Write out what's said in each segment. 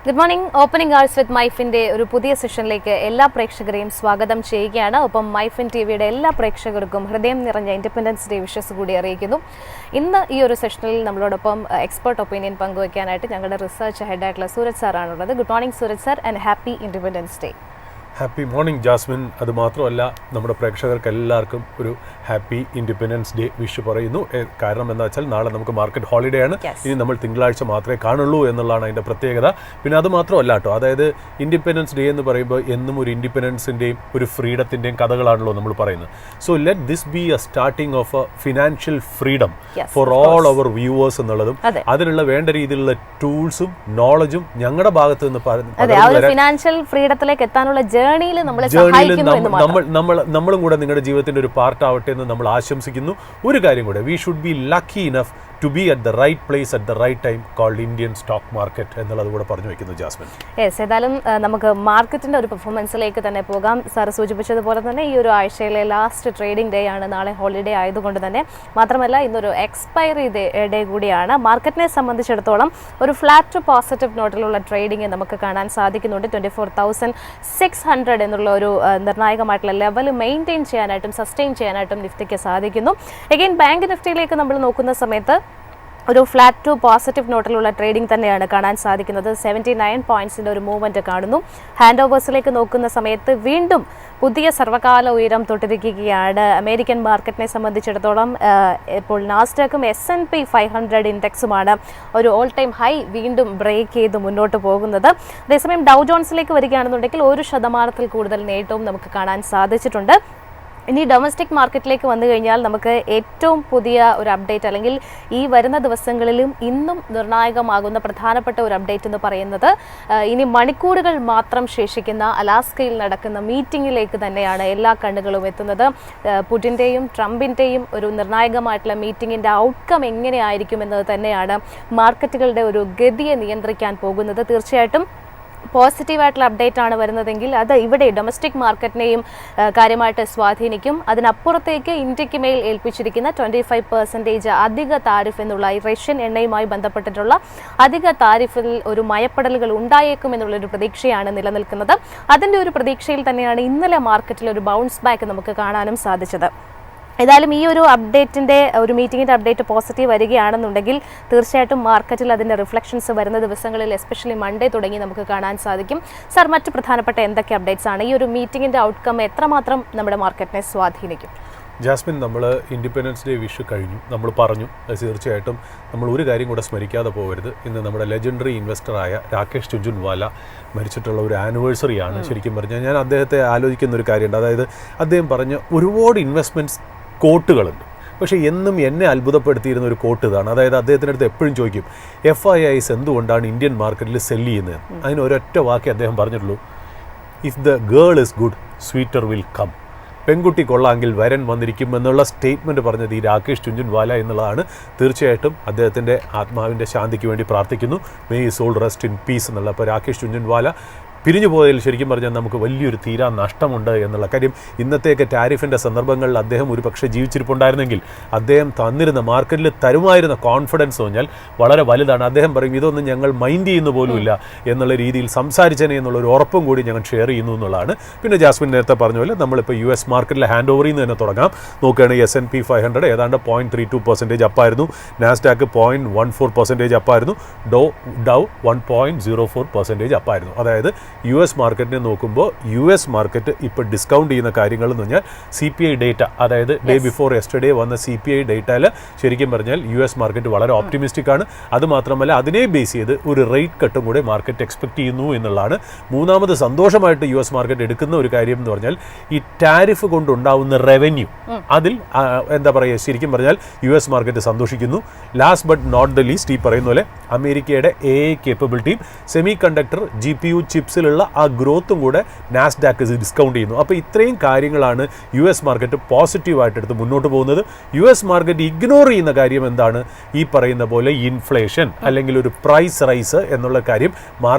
Good morning. Opening hours വിത്ത് മൈഫിൻ്റെ ഒരു പുതിയ സെഷനിലേക്ക് എല്ലാ പ്രേക്ഷകരെയും സ്വാഗതം ചെയ്യുകയാണ്. ഒപ്പം മൈഫിൻ ടിവിയുടെ എല്ലാ പ്രേക്ഷകർക്കും ഹൃദയം നിറഞ്ഞ ഇൻഡിപെൻഡൻസ് ഡേ വിഷസ് കൂടി അറിയിക്കുന്നു. ഇന്ന് ഈ ഒരു സെഷനിൽ നമ്മളോടൊപ്പം എക്സ്പെർട്ട് ഒപ്പീനിയൻ പങ്കുവയ്ക്കാനായിട്ട് ഞങ്ങളുടെ റിസർച്ച് ഹെഡായിട്ടുള്ള സൂരജ് സാറാണുള്ളത്. Good morning Sooraj sir and happy Independence Day. Happy morning Jasmine. അതുമാത്രമല്ല, നമ്മുടെ പ്രേക്ഷകർക്ക് എല്ലാവർക്കും ഒരു ഹാപ്പി ഇൻഡിപെൻഡൻസ് ഡേ വിഷ് പറയുന്നു. കാരണം എന്താ വെച്ചാൽ നാളെ നമുക്ക് മാർക്കറ്റ് ഹോളിഡേ ആണ്. ഇനി നമ്മൾ തിങ്കളാഴ്ച മാത്രമേ കാണുള്ളൂ എന്നുള്ളതാണ് അതിൻ്റെ പ്രത്യേകത. പിന്നെ അത് മാത്രമല്ല കേട്ടോ, അതായത് ഇൻഡിപെൻഡൻസ് ഡേ എന്ന് പറയുമ്പോൾ എന്നും ഒരു ഇൻഡിപെൻഡൻസിൻ്റെയും ഒരു ഫ്രീഡത്തിൻ്റെയും കഥകളാണല്ലോ നമ്മൾ പറയുന്നത്. So let this be a starting of a financial freedom for all our viewers എന്നുള്ളതും അതിനുള്ള വേണ്ട രീതിയിലുള്ള ടൂൾസും നോളജും ഞങ്ങളുടെ ഭാഗത്ത് നിന്ന് ഫിനാൻഷ്യൽ ഫ്രീഡത്തിലേക്ക് എത്താനുള്ള നമ്മളും കൂടെ നിങ്ങളുടെ ജീവിതത്തിന്റെ ഒരു പാർട്ട് ആവട്ടെ എന്ന് നമ്മൾ ആശംസിക്കുന്നു. ഒരു കാര്യം കൂടെ, we should be lucky enough to be at the right place at the right time called Indian stock market എന്നുള്ളത് കൂടെ പറഞ്ഞു വയ്ക്കുന്നു ജാസ്മിൻ. ഏതായാലും നമുക്ക് മാർക്കറ്റിന്റെ ഒരു പെർഫോമൻസിലേക്ക് തന്നെ പോകാം. സാർ സൂചിപ്പിച്ചതുപോലെ തന്നെ ഈ ഒരു ആഴ്ചയിലെ ലാസ്റ്റ് ട്രേഡിംഗ് ഡേ ആണ്. നാളെ ഹോളിഡേ ആയതുകൊണ്ട് തന്നെ മാത്രമല്ല ഇന്നൊരു എക്സ്പയറി ഡേ കൂടിയാണ്. മാർക്കറ്റിനെ സംബന്ധിച്ചിടത്തോളം ഒരു ഫ്ലാറ്റ് ടു പോസിറ്റീവ് നോട്ടിലുള്ള ട്രേഡിംഗ് നമുക്ക് കാണാൻ സാധിക്കുന്നുണ്ട്. 24,600 എന്നുള്ള ഒരു നിർണായകമായിട്ടുള്ള ലെവൽ മെയിൻറ്റെയിൻ ചെയ്യാനായിട്ടും സസ്റ്റെയിൻ ചെയ്യാനായിട്ടും നിഫ്റ്റിക്ക് സാധിക്കുന്നു. എഗെയിൻ ബാങ്ക് നിഫ്റ്റിയിലേക്ക് നമ്മൾ നോക്കുന്ന സമയത്ത് ഒരു ഫ്ലാറ്റ് ടു പോസിറ്റീവ് നോട്ടിലുള്ള ട്രേഡിംഗ് തന്നെയാണ് കാണാൻ സാധിക്കുന്നത്. 79 പോയിന്റ്സിൻ്റെ ഒരു മൂവ്മെൻറ്റ് കാണുന്നു. ഹാൻഡ് ഓവേഴ്സിലേക്ക് നോക്കുന്ന സമയത്ത് വീണ്ടും പുതിയ സർവകാല ഉയരം തൊട്ടിരിക്കുകയാണ്. അമേരിക്കൻ മാർക്കറ്റിനെ സംബന്ധിച്ചിടത്തോളം ഇപ്പോൾ നാസ്ഡാക്കും S&P 500 ഇൻഡെക്സുമാണ് ഒരു ഓൾ ടൈം ഹൈ വീണ്ടും ബ്രേക്ക് ചെയ്ത് മുന്നോട്ട് പോകുന്നത്. അതേസമയം ഡൗ ജോൺസിലേക്ക് വരികയാണെന്നുണ്ടെങ്കിൽ 1% കൂടുതൽ നേട്ടവും നമുക്ക് കാണാൻ സാധിച്ചിട്ടുണ്ട്. ഇനി ഡൊമസ്റ്റിക് മാർക്കറ്റിലേക്ക് വന്നു കഴിഞ്ഞാൽ നമുക്ക് ഏറ്റവും പുതിയ ഒരു അപ്ഡേറ്റ് അല്ലെങ്കിൽ ഈ വരുന്ന ദിവസങ്ങളിലും ഇന്നും നിർണായകമാകുന്ന പ്രധാനപ്പെട്ട ഒരു അപ്ഡേറ്റ് എന്ന് പറയുന്നത് ഇനി മണിക്കൂറുകൾ മാത്രം ശേഷിക്കുന്ന അലാസ്കയിൽ നടക്കുന്ന മീറ്റിങ്ങിലേക്ക് തന്നെയാണ് എല്ലാ കണ്ണുകളും എത്തുന്നത്. പുടിൻ്റെയും ട്രംപിൻ്റെയും ഒരു നിർണായകമായിട്ടുള്ള മീറ്റിങ്ങിൻ്റെ ഔട്ട്കം എങ്ങനെയായിരിക്കും എന്നത് തന്നെയാണ് മാർക്കറ്റുകളുടെ ഒരു ഗതിയെ നിയന്ത്രിക്കാൻ പോകുന്നത്. തീർച്ചയായിട്ടും പോസിറ്റീവായിട്ടുള്ള അപ്ഡേറ്റ് ആണ് വരുന്നതെങ്കിൽ അത് ഇവിടെ ഡൊമസ്റ്റിക് മാർക്കറ്റിനെയും കാര്യമായിട്ട് സ്വാധീനിക്കും. അതിനപ്പുറത്തേക്ക് ഇന്ത്യക്ക് മേൽ ഏൽപ്പിച്ചിരിക്കുന്ന 25% അധിക താരിഫ് എന്നുള്ള ഈ റഷ്യൻ എണ്ണയുമായി ബന്ധപ്പെട്ടിട്ടുള്ള അധിക താരിഫിൽ ഒരു മയപ്പെടലുകൾ ഉണ്ടായേക്കും എന്നുള്ളൊരു പ്രതീക്ഷയാണ് നിലനിൽക്കുന്നത്. അതിൻ്റെ ഒരു പ്രതീക്ഷയിൽ തന്നെയാണ് ഇന്നലെ മാർക്കറ്റിൽ ഒരു ബൗൺസ് ബാക്ക് നമുക്ക് കാണാനും സാധിച്ചത്. ഏതായാലും ഈ ഒരു അപ്ഡേറ്റിൻ്റെ ഒരു മീറ്റിങ്ങിൻ്റെ അപ്ഡേറ്റ് പോസിറ്റീവ് വരികയാണെന്നുണ്ടെങ്കിൽ തീർച്ചയായിട്ടും മാർക്കറ്റിൽ അതിൻ്റെ റിഫ്ലക്ഷൻസ് വരുന്ന ദിവസങ്ങളിൽ എസ്പെഷ്യലി മൺഡേ തുടങ്ങി നമുക്ക് കാണാൻ സാധിക്കും. സാർ, മറ്റ് പ്രധാനപ്പെട്ട എന്തൊക്കെ അപ്ഡേറ്റ്സ് ആണ്? ഈ ഒരു മീറ്റിങ്ങിൻ്റെ ഔട്ട്കം എത്രമാത്രം നമ്മുടെ മാർക്കറ്റിനെ സ്വാധീനിക്കും? ജാസ്മിൻ, നമ്മൾ ഇൻഡിപെൻഡൻസ് ഡേ വിഷ് കഴിഞ്ഞു, നമ്മൾ പറഞ്ഞു. തീർച്ചയായിട്ടും നമ്മൾ ഒരു കാര്യം കൂടെ സ്മരിക്കാതെ പോകരുത്. ഇന്ന് നമ്മുടെ ലെജൻഡറി ഇൻവെസ്റ്ററായ രാകേഷ് ചുഞ്ചുൻവാല മരിച്ചിട്ടുള്ള ഒരു ആനിവേഴ്സറിയാണ്. ശരിക്കും പറഞ്ഞാൽ ഞാൻ അദ്ദേഹത്തെ ആലോചിക്കുന്ന ഒരു കാര്യമുണ്ട്. അതായത് അദ്ദേഹം പറഞ്ഞ ഒരുപാട് ഇൻവെസ്റ്റ്മെൻറ്റ്സ് കോട്ടുകളുണ്ട്. പക്ഷേ എന്നും എന്നെ അത്ഭുതപ്പെടുത്തിയിരുന്ന ഒരു കോട്ട് ഇതാണ്. അതായത് അദ്ദേഹത്തിൻ്റെ അടുത്ത് എപ്പോഴും ചോദിക്കും, FIIs എന്തുകൊണ്ടാണ് ഇന്ത്യൻ മാർക്കറ്റിൽ സെല്ല് ചെയ്യുന്നത്? അതിന് ഒരൊറ്റ വാക്കേ അദ്ദേഹം പറഞ്ഞിട്ടുള്ളൂ, if the girl is good suitor will come. പെൺകുട്ടി കൊള്ളാമെങ്കിൽ വരൻ വന്നിരിക്കും എന്നുള്ള സ്റ്റേറ്റ്മെൻറ്റ് പറഞ്ഞത് ഈ രാകേഷ് ചുഞ്ചുൻവാല എന്നുള്ളതാണ്. തീർച്ചയായിട്ടും അദ്ദേഹത്തിൻ്റെ ആത്മാവിൻ്റെ ശാന്തിക്ക് വേണ്ടി പ്രാർത്ഥിക്കുന്നു. May his soul rest in peace എന്നുള്ള. അപ്പോൾ രാകേഷ് ചുഞ്ചുൻവാല പിരിഞ്ഞു പോയതിൽ ശരിക്കും പറഞ്ഞാൽ നമുക്ക് വലിയൊരു തീരാ നഷ്ടമുണ്ട് എന്നുള്ള കാര്യം. ഇന്നത്തേക്ക് ടാരിഫിൻ്റെ സന്ദർഭങ്ങളിൽ അദ്ദേഹം ഒരു പക്ഷേ ജീവിച്ചിരിപ്പുണ്ടായിരുന്നെങ്കിൽ അദ്ദേഹം തന്നിരുന്ന മാർക്കറ്റിൽ തരുമായിരുന്ന കോൺഫിഡൻസ് പറഞ്ഞാൽ വളരെ വലുതാണ്. അദ്ദേഹം പറയും, ഇതൊന്നും ഞങ്ങൾ മൈൻഡ് ചെയ്യുന്ന പോലുമില്ല എന്നുള്ള രീതിയിൽ സംസാരിച്ചനെ എന്നുള്ളൊരു ഉറപ്പും കൂടി ഞങ്ങൾ ഷെയർ ചെയ്യുന്നു എന്നുള്ളതാണ്. പിന്നെ ജാസ്മിൻ നേരത്തെ പറഞ്ഞ പോലെ നമ്മളിപ്പോൾ US മാർക്കറ്റിലെ ഹാൻഡ് ഓവറിൽ നിന്ന് തന്നെ തുടങ്ങാം. നോക്കുകയാണെങ്കിൽ S&P 500 ഏതാണ്ട് 0.32% അപ്പായിരുന്നു. നാസ്ഡാക്ക് 0.14% അപ്പായിരുന്നു. ഡൗ 1.04% അപ്പായിരുന്നു. അതായത് US മാർക്കറ്റിനെ നോക്കുമ്പോൾ US മാർക്കറ്റ് ഇപ്പോൾ ഡിസ്കൗണ്ട് ചെയ്യുന്ന കാര്യങ്ങൾ എന്ന് പറഞ്ഞാൽ CPI ഡേറ്റ, അതായത് ഡേ ബിഫോർ യെസ്റ്റർഡേ വന്ന CPI ഡേറ്റയിൽ ശരിക്കും പറഞ്ഞാൽ US മാർക്കറ്റ് വളരെ ഓപ്റ്റിമിസ്റ്റിക് ആണ്. അതുമാത്രമല്ല അതിനെ ബേസ് ചെയ്ത് ഒരു റേറ്റ് കട്ടും കൂടെ മാർക്കറ്റ് എക്സ്പെക്ട് ചെയ്യുന്നു എന്നുള്ളതാണ്. മൂന്നാമത് സന്തോഷമായിട്ട് US മാർക്കറ്റ് എടുക്കുന്ന ഒരു കാര്യം എന്ന് പറഞ്ഞാൽ ഈ ടാരിഫ് കൊണ്ടുണ്ടാവുന്ന റവന്യൂ, അതിൽ എന്താ പറയുക, ശരിക്കും പറഞ്ഞാൽ US മാർക്കറ്റ് സന്തോഷിക്കുന്നു. Last but not the least, ഈ പറയുന്ന പോലെ അമേരിക്കയുടെ AI കേപ്പബിലിറ്റിയും സെമി കണ്ടക്ടർ GPU ചിപ്സിൽ ഗ്രോത്തിലുള്ള ആ ഗ്രോത്തും കൂടെ നാസ്ഡാക്ക് ഡിസ്കൗണ്ട് ചെയ്യുന്നു. അപ്പോൾ ഇത്രയും കാര്യങ്ങളാണ് US മാർക്കറ്റ് പോസിറ്റീവായിട്ട് എടുത്ത് മുന്നോട്ട് പോകുന്നത്. US മാർക്കറ്റ് ഇഗ്നോർ ചെയ്യുന്ന കാര്യം എന്താണ്? ഈ പറയുന്ന പോലെ ഇൻഫ്ലേഷൻ അല്ലെങ്കിൽ ഒരു പ്രൈസ് റൈസ് എന്നുള്ള കാര്യം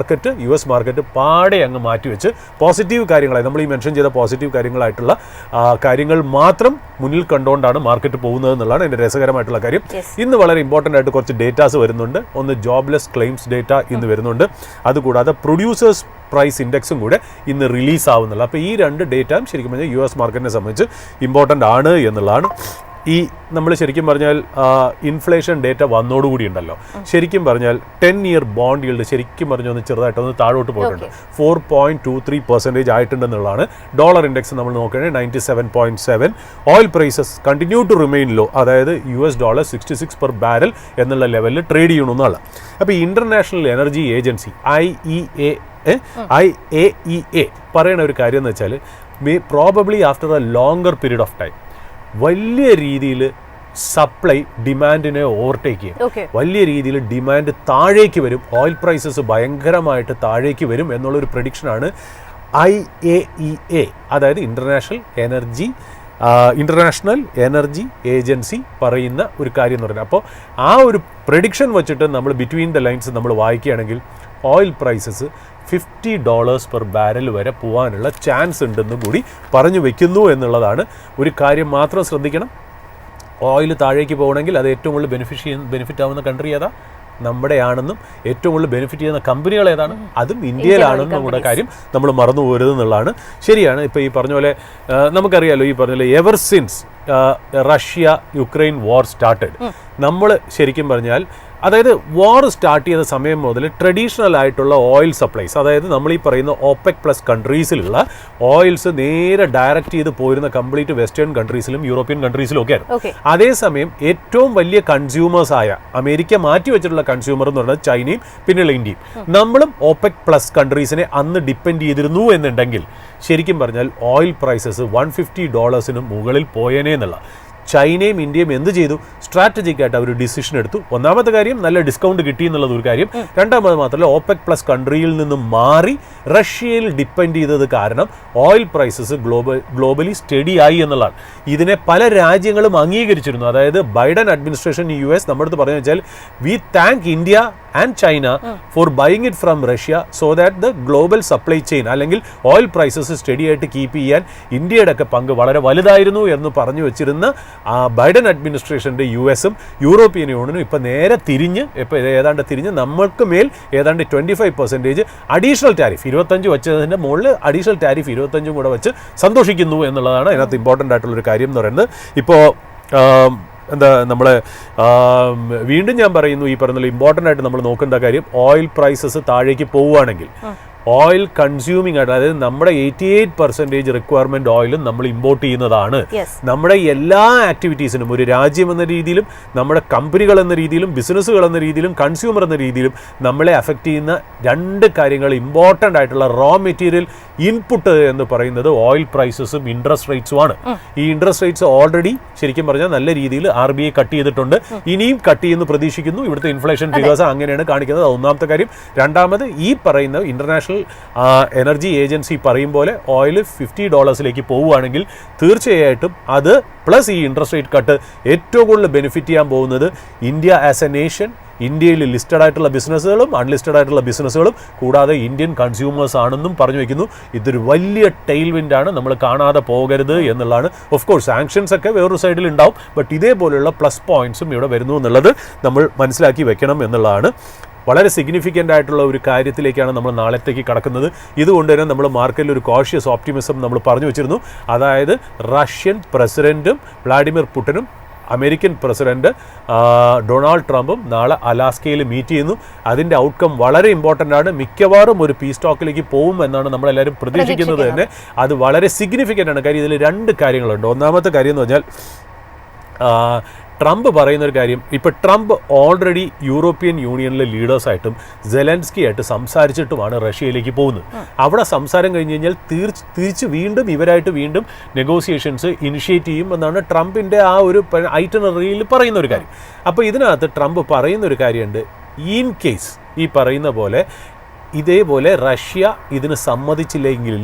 US മാർക്കറ്റ് പാടെ അങ്ങ് മാറ്റിവെച്ച് പോസിറ്റീവ് കാര്യങ്ങളായി നമ്മൾ ഈ മെൻഷൻ ചെയ്ത പോസിറ്റീവ് കാര്യങ്ങളായിട്ടുള്ള കാര്യങ്ങൾ മാത്രം മുന്നിൽ കണ്ടുകൊണ്ടാണ് മാർക്കറ്റ് പോകുന്നത് എന്നുള്ളതാണ് എൻ്റെ രസകരമായിട്ടുള്ള കാര്യം. ഇന്ന് വളരെ ഇമ്പോർട്ടൻ്റ് ആയിട്ട് കുറച്ച് ഡേറ്റാസ് വരുന്നുണ്ട്. ഒന്ന് ജോബ്ലെസ് ക്ലെയിംസ് ഡേറ്റ ഇന്ന് വരുന്നുണ്ട്. അതുകൂടാതെ പ്രൊഡ്യൂസേഴ്സ് പ്രൈസ് ഇൻഡെക്സും കൂടെ ഇന്ന് റിലീസ് ആവുന്നുള്ളൂ. അപ്പോൾ ഈ രണ്ട് ഡേറ്റയും ശരിക്കും പറഞ്ഞാൽ US മാർക്കറ്റിനെ സംബന്ധിച്ച് ഇമ്പോർട്ടൻ്റ് ആണ് എന്നുള്ളതാണ്. ഈ നമ്മൾ ശരിക്കും പറഞ്ഞാൽ ഇൻഫ്ലേഷൻ ഡേറ്റ വന്നോടുകൂടി ഉണ്ടല്ലോ, ശരിക്കും പറഞ്ഞാൽ 10-year ബോണ്ട് yield ശരിക്കും പറഞ്ഞൊന്ന് ചെറുതായിട്ടൊന്ന് താഴോട്ട് പോയിട്ടുണ്ട്. 4.23% ആയിട്ടുണ്ടെന്നുള്ളതാണ്. ഡോളർ ഇൻഡെക്സ് നമ്മൾ നോക്കുകയാണെങ്കിൽ 97.7. Oil prices continue to remain low, അതായത് $66 per barrel എന്നുള്ള ലെവലിൽ ട്രേഡ് ചെയ്യണമെന്നുള്ള. അപ്പോൾ ഇൻ്റർനാഷണൽ എനർജി ഏജൻസി IEA പറയുന്ന ഒരു കാര്യം എന്ന് വെച്ചാൽ probably after A longer period of time വലിയ രീതിയിൽ സപ്ലൈ ഡിമാൻഡിനെ ഓവർടേക്ക് ചെയ്യും. വലിയ രീതിയിൽ ഡിമാൻഡ് താഴേക്ക് വരും, ഓയിൽ പ്രൈസസ് ഭയങ്കരമായിട്ട് താഴേക്ക് വരും എന്നുള്ളൊരു പ്രഡിക്ഷനാണ് IAEA, അതായത് ഇൻ്റർനാഷണൽ എനർജി ഏജൻസി പറയുന്ന ഒരു കാര്യം എന്ന് പറയുന്നത്. അപ്പോൾ ആ ഒരു പ്രഡിക്ഷൻ വെച്ചിട്ട് നമ്മൾ ബിറ്റ്വീൻ ദ ലൈൻസ് നമ്മൾ വായിക്കുകയാണെങ്കിൽ ഓയിൽ പ്രൈസസ് $50 per barrel വരെ പോകാനുള്ള ചാൻസ് ഉണ്ടെന്നും കൂടി പറഞ്ഞു വെക്കുന്നു എന്നുള്ളതാണ്. ഒരു കാര്യം മാത്രം ശ്രദ്ധിക്കണം, ഓയിൽ താഴേക്ക് പോകണമെങ്കിൽ അത് ഏറ്റവും കൂടുതൽ ബെനിഫിറ്റ് ആവുന്ന കൺട്രി ഏതാ? നമ്മുടെയാണെന്നും ഏറ്റവും കൂടുതൽ ബെനിഫിറ്റ് ചെയ്യുന്ന കമ്പനികൾ ഏതാണ്? അതും ഇന്ത്യയിലാണെന്നും നമ്മുടെ കാര്യം നമ്മൾ മറന്നു പോകരുത് എന്നുള്ളതാണ്. ശരിയാണ്. ഇപ്പോൾ ഈ പറഞ്ഞ പോലെ നമുക്കറിയാലോ, ഈ പറഞ്ഞ പോലെ എവർ സിൻസ് റഷ്യ യുക്രൈൻ വാർ സ്റ്റാർട്ടഡ്, നമ്മൾ ശരിക്കും പറഞ്ഞാൽ അതായത് വാർ സ്റ്റാർട്ട് ചെയ്ത സമയം മുതൽ ട്രഡീഷണൽ ആയിട്ടുള്ള ഓയിൽ സപ്ലൈസ്, അതായത് നമ്മൾ ഈ പറയുന്ന OPEC+ കൺട്രീസിലുള്ള ഓയിൽസ് നേരെ ഡയറക്റ്റ് ചെയ്ത് പോയിരുന്ന കംപ്ലീറ്റ് വെസ്റ്റേൺ കൺട്രീസിലും യൂറോപ്യൻ കൺട്രീസിലും ഒക്കെ ആയിരുന്നു. അതേസമയം ഏറ്റവും വലിയ കൺസ്യൂമേഴ്സ് ആയ അമേരിക്ക മാറ്റി വെച്ചിട്ടുള്ള കൺസ്യൂമർ എന്ന് പറയുന്നത് ചൈനയും പിന്നെയുള്ള ഇന്ത്യയും. നമ്മളും OPEC+ കൺട്രീസിനെ അന്ന് ഡിപ്പെൻഡ് ചെയ്തിരുന്നു എന്നുണ്ടെങ്കിൽ ശരിക്കും പറഞ്ഞാൽ ഓയിൽ പ്രൈസസ് $150 മുകളിൽ പോയേനെ എന്നുള്ള. ചൈനയും ഇന്ത്യയും എന്ത് ചെയ്തു? സ്ട്രാറ്റജിക്കായിട്ട് അവർ ഡിസിഷൻ എടുത്തു. ഒന്നാമത്തെ കാര്യം നല്ല ഡിസ്കൗണ്ട് കിട്ടി എന്നുള്ളത് ഒരു കാര്യം. രണ്ടാമത് മാത്രമല്ല, OPEC+ കൺട്രിയിൽ നിന്നും മാറി റഷ്യയിൽ ഡിപ്പെൻഡ് ചെയ്തത് കാരണം ഓയിൽ പ്രൈസസ് ഗ്ലോബലി സ്റ്റഡി ആയി എന്നുള്ളതാണ്. ഇതിനെ പല രാജ്യങ്ങളും അംഗീകരിച്ചിരുന്നു. അതായത് ബൈഡൻ അഡ്മിനിസ്ട്രേഷൻ US നമ്മുടെ അടുത്ത് പറഞ്ഞു വെച്ചാൽ V thank India and China four buying it from Russia so that the global supply chain അല്ലെങ്കിൽ ഓയിൽ പ്രൈസസ് സ്റ്റഡി ആയിട്ട് കീപ്പ് ചെയ്യാൻ ഇന്ത്യയുടെ ഒക്കെ പങ്ക് വളരെ വലുതായിരുന്നു എന്ന് പറഞ്ഞു വെച്ചിരുന്ന ബൈഡൻ അഡ്മിനിസ്ട്രേഷൻ്റെ US-ഉം യൂറോപ്യൻ യൂണിയനും ഇപ്പോൾ നേരെ തിരിഞ്ഞ് ഏതാണ്ട് തിരിഞ്ഞ് നമ്മൾക്ക് മേൽ ഏതാണ്ട് 25% അഡീഷണൽ ടാരിഫ് 25 വെച്ചതിൻ്റെ മുകളിൽ അഡീഷണൽ ടാരിഫ് 25 കൂടെ വെച്ച് സന്തോഷിക്കുന്നു എന്നുള്ളതാണ് അതിനകത്ത് ഇമ്പോർട്ടൻ്റ് ആയിട്ടുള്ളൊരു കാര്യം എന്ന് പറയുന്നത്. ഇപ്പോൾ നമ്മൾ വീണ്ടും ഞാൻ പറയുന്നു, ഈ പറയുന്ന ഇമ്പോർട്ടൻ്റ് ആയിട്ട് നമ്മൾ നോക്കേണ്ട കാര്യം, ഓയിൽ പ്രൈസസ് താഴേക്ക് പോവുകയാണെങ്കിൽ ഓയിൽ കൺസ്യൂമിംഗ് ആയിട്ട്, അതായത് നമ്മുടെ 88% റിക്വയർമെന്റ് ഓയിലും നമ്മൾ ഇമ്പോർട്ട് ചെയ്യുന്നതാണ്. നമ്മുടെ എല്ലാ ആക്ടിവിറ്റീസിനും ഒരു രാജ്യം എന്ന രീതിയിലും നമ്മുടെ കമ്പനികൾ എന്ന രീതിയിലും ബിസിനസ്സുകൾ എന്ന രീതിയിലും കൺസ്യൂമർ എന്ന രീതിയിലും നമ്മളെ അഫക്റ്റ് ചെയ്യുന്ന രണ്ട് കാര്യങ്ങൾ ഇമ്പോർട്ടൻ്റ് ആയിട്ടുള്ള റോ മെറ്റീരിയൽ ഇൻപുട്ട് എന്ന് പറയുന്നത് ഓയിൽ പ്രൈസസും ഇൻട്രസ്റ്റ് റേറ്റ്സുമാണ്. ഈ ഇൻട്രസ്റ്റ് റേറ്റ്സ് ഓൾറെഡി ശരിക്കും പറഞ്ഞാൽ നല്ല രീതിയിൽ RBI കട്ട് ചെയ്തിട്ടുണ്ട്, ഇനിയും കട്ട് ചെയ്യുന്നു പ്രതീക്ഷിക്കുന്നു. ഇവിടുത്തെ ഇൻഫ്ലേഷൻ ഫിഗേഴ്സ് അങ്ങനെയാണ് കാണിക്കുന്നത്. ഒന്നാമത്തെ കാര്യം. രണ്ടാമത് ഈ പറയുന്ന ഇന്റർനാഷണൽ എനർജി ഏജൻസി പറയും പോലെ ഓയിൽ $50 പോവുകയാണെങ്കിൽ തീർച്ചയായിട്ടും അത് പ്ലസ് ഈ ഇൻട്രസ്റ്റ് റേറ്റ് കട്ട് ഏറ്റവും കൂടുതൽ ബെനിഫിറ്റ് ചെയ്യാൻ പോകുന്നത് ഇന്ത്യ ആസ് എ നേഷൻ, ഇന്ത്യയിൽ ലിസ്റ്റഡ് ആയിട്ടുള്ള ബിസിനസ്സുകളും അൺലിസ്റ്റഡ് ആയിട്ടുള്ള ബിസിനസ്സുകളും കൂടാതെ ഇന്ത്യൻ കൺസ്യൂമേഴ്സ് ആണെന്നും പറഞ്ഞു വയ്ക്കുന്നു. ഇതൊരു വലിയ ടെയിൽ വിൻഡാണ്, നമ്മൾ കാണാതെ പോകരുത് എന്നുള്ളതാണ്. ഓഫ് കോഴ്സ് സാങ്ഷൻസ് ഒക്കെ വേറൊരു സൈഡിൽ ഉണ്ടാവും, ബട്ട് ഇതേപോലെയുള്ള പ്ലസ് പോയിന്റ്സും ഇവിടെ വരുന്നു എന്നുള്ളത് നമ്മൾ മനസ്സിലാക്കി വെക്കണം എന്നുള്ളതാണ്. വളരെ സിഗ്നിഫിക്കൻ്റ് ആയിട്ടുള്ള ഒരു കാര്യത്തിലേക്കാണ് നമ്മൾ നാളത്തേക്ക് കടക്കുന്നത്. ഇതുകൊണ്ട് തന്നെ നമ്മൾ മാർക്കറ്റിൽ ഒരു കോഷ്യസ് ഓപ്റ്റിമിസം നമ്മൾ പറഞ്ഞു വെച്ചിരുന്നു. അതായത് റഷ്യൻ പ്രസിഡന്റും വ്ളാഡിമിർ പുടിനും അമേരിക്കൻ പ്രസിഡന്റ് ഡൊണാൾഡ് ട്രംപും നാളെ അലാസ്കയിൽ മീറ്റ് ചെയ്യുന്നു. അതിൻ്റെ ഔട്ട്കം വളരെ ഇമ്പോർട്ടൻ്റ് ആണ്. മിക്കവാറും ഒരു പീസ് ടോക്കിലേക്ക് പോകും എന്നാണ് നമ്മളെല്ലാവരും പ്രതീക്ഷിക്കുന്നത് തന്നെ. അത് വളരെ സിഗ്നിഫിക്കൻ്റ് ആണ്. കാര്യം ഇതിൽ രണ്ട് കാര്യങ്ങളുണ്ട്. ഒന്നാമത്തെ കാര്യം എന്ന് പറഞ്ഞാൽ ട്രംപ് പറയുന്നൊരു കാര്യം, ഇപ്പോൾ ട്രംപ് ഓൾറെഡി യൂറോപ്യൻ യൂണിയനിലെ ലീഡേഴ്സായിട്ടും സെലൻസ്കി ആയിട്ട് സംസാരിച്ചിട്ടുമാണ് റഷ്യയിലേക്ക് പോകുന്നത്. അവിടെ സംസാരം കഴിഞ്ഞ് കഴിഞ്ഞാൽ തിരിച്ച് വീണ്ടും ഇവരായിട്ട് വീണ്ടും നെഗോസിയേഷൻസ് ഇനിഷ്യേറ്റ് ചെയ്യും എന്നാണ് ട്രംപിൻ്റെ ആ ഒരു ഐറ്റനറിയിൽ പറയുന്ന ഒരു കാര്യം. അപ്പോൾ ഇതിനകത്ത് ട്രംപ് പറയുന്നൊരു കാര്യമുണ്ട്, ഇൻ കേസ് ഈ പറയുന്ന പോലെ ഇതേപോലെ റഷ്യ ഇതിന് സമ്മതിച്ചില്ലെങ്കിൽ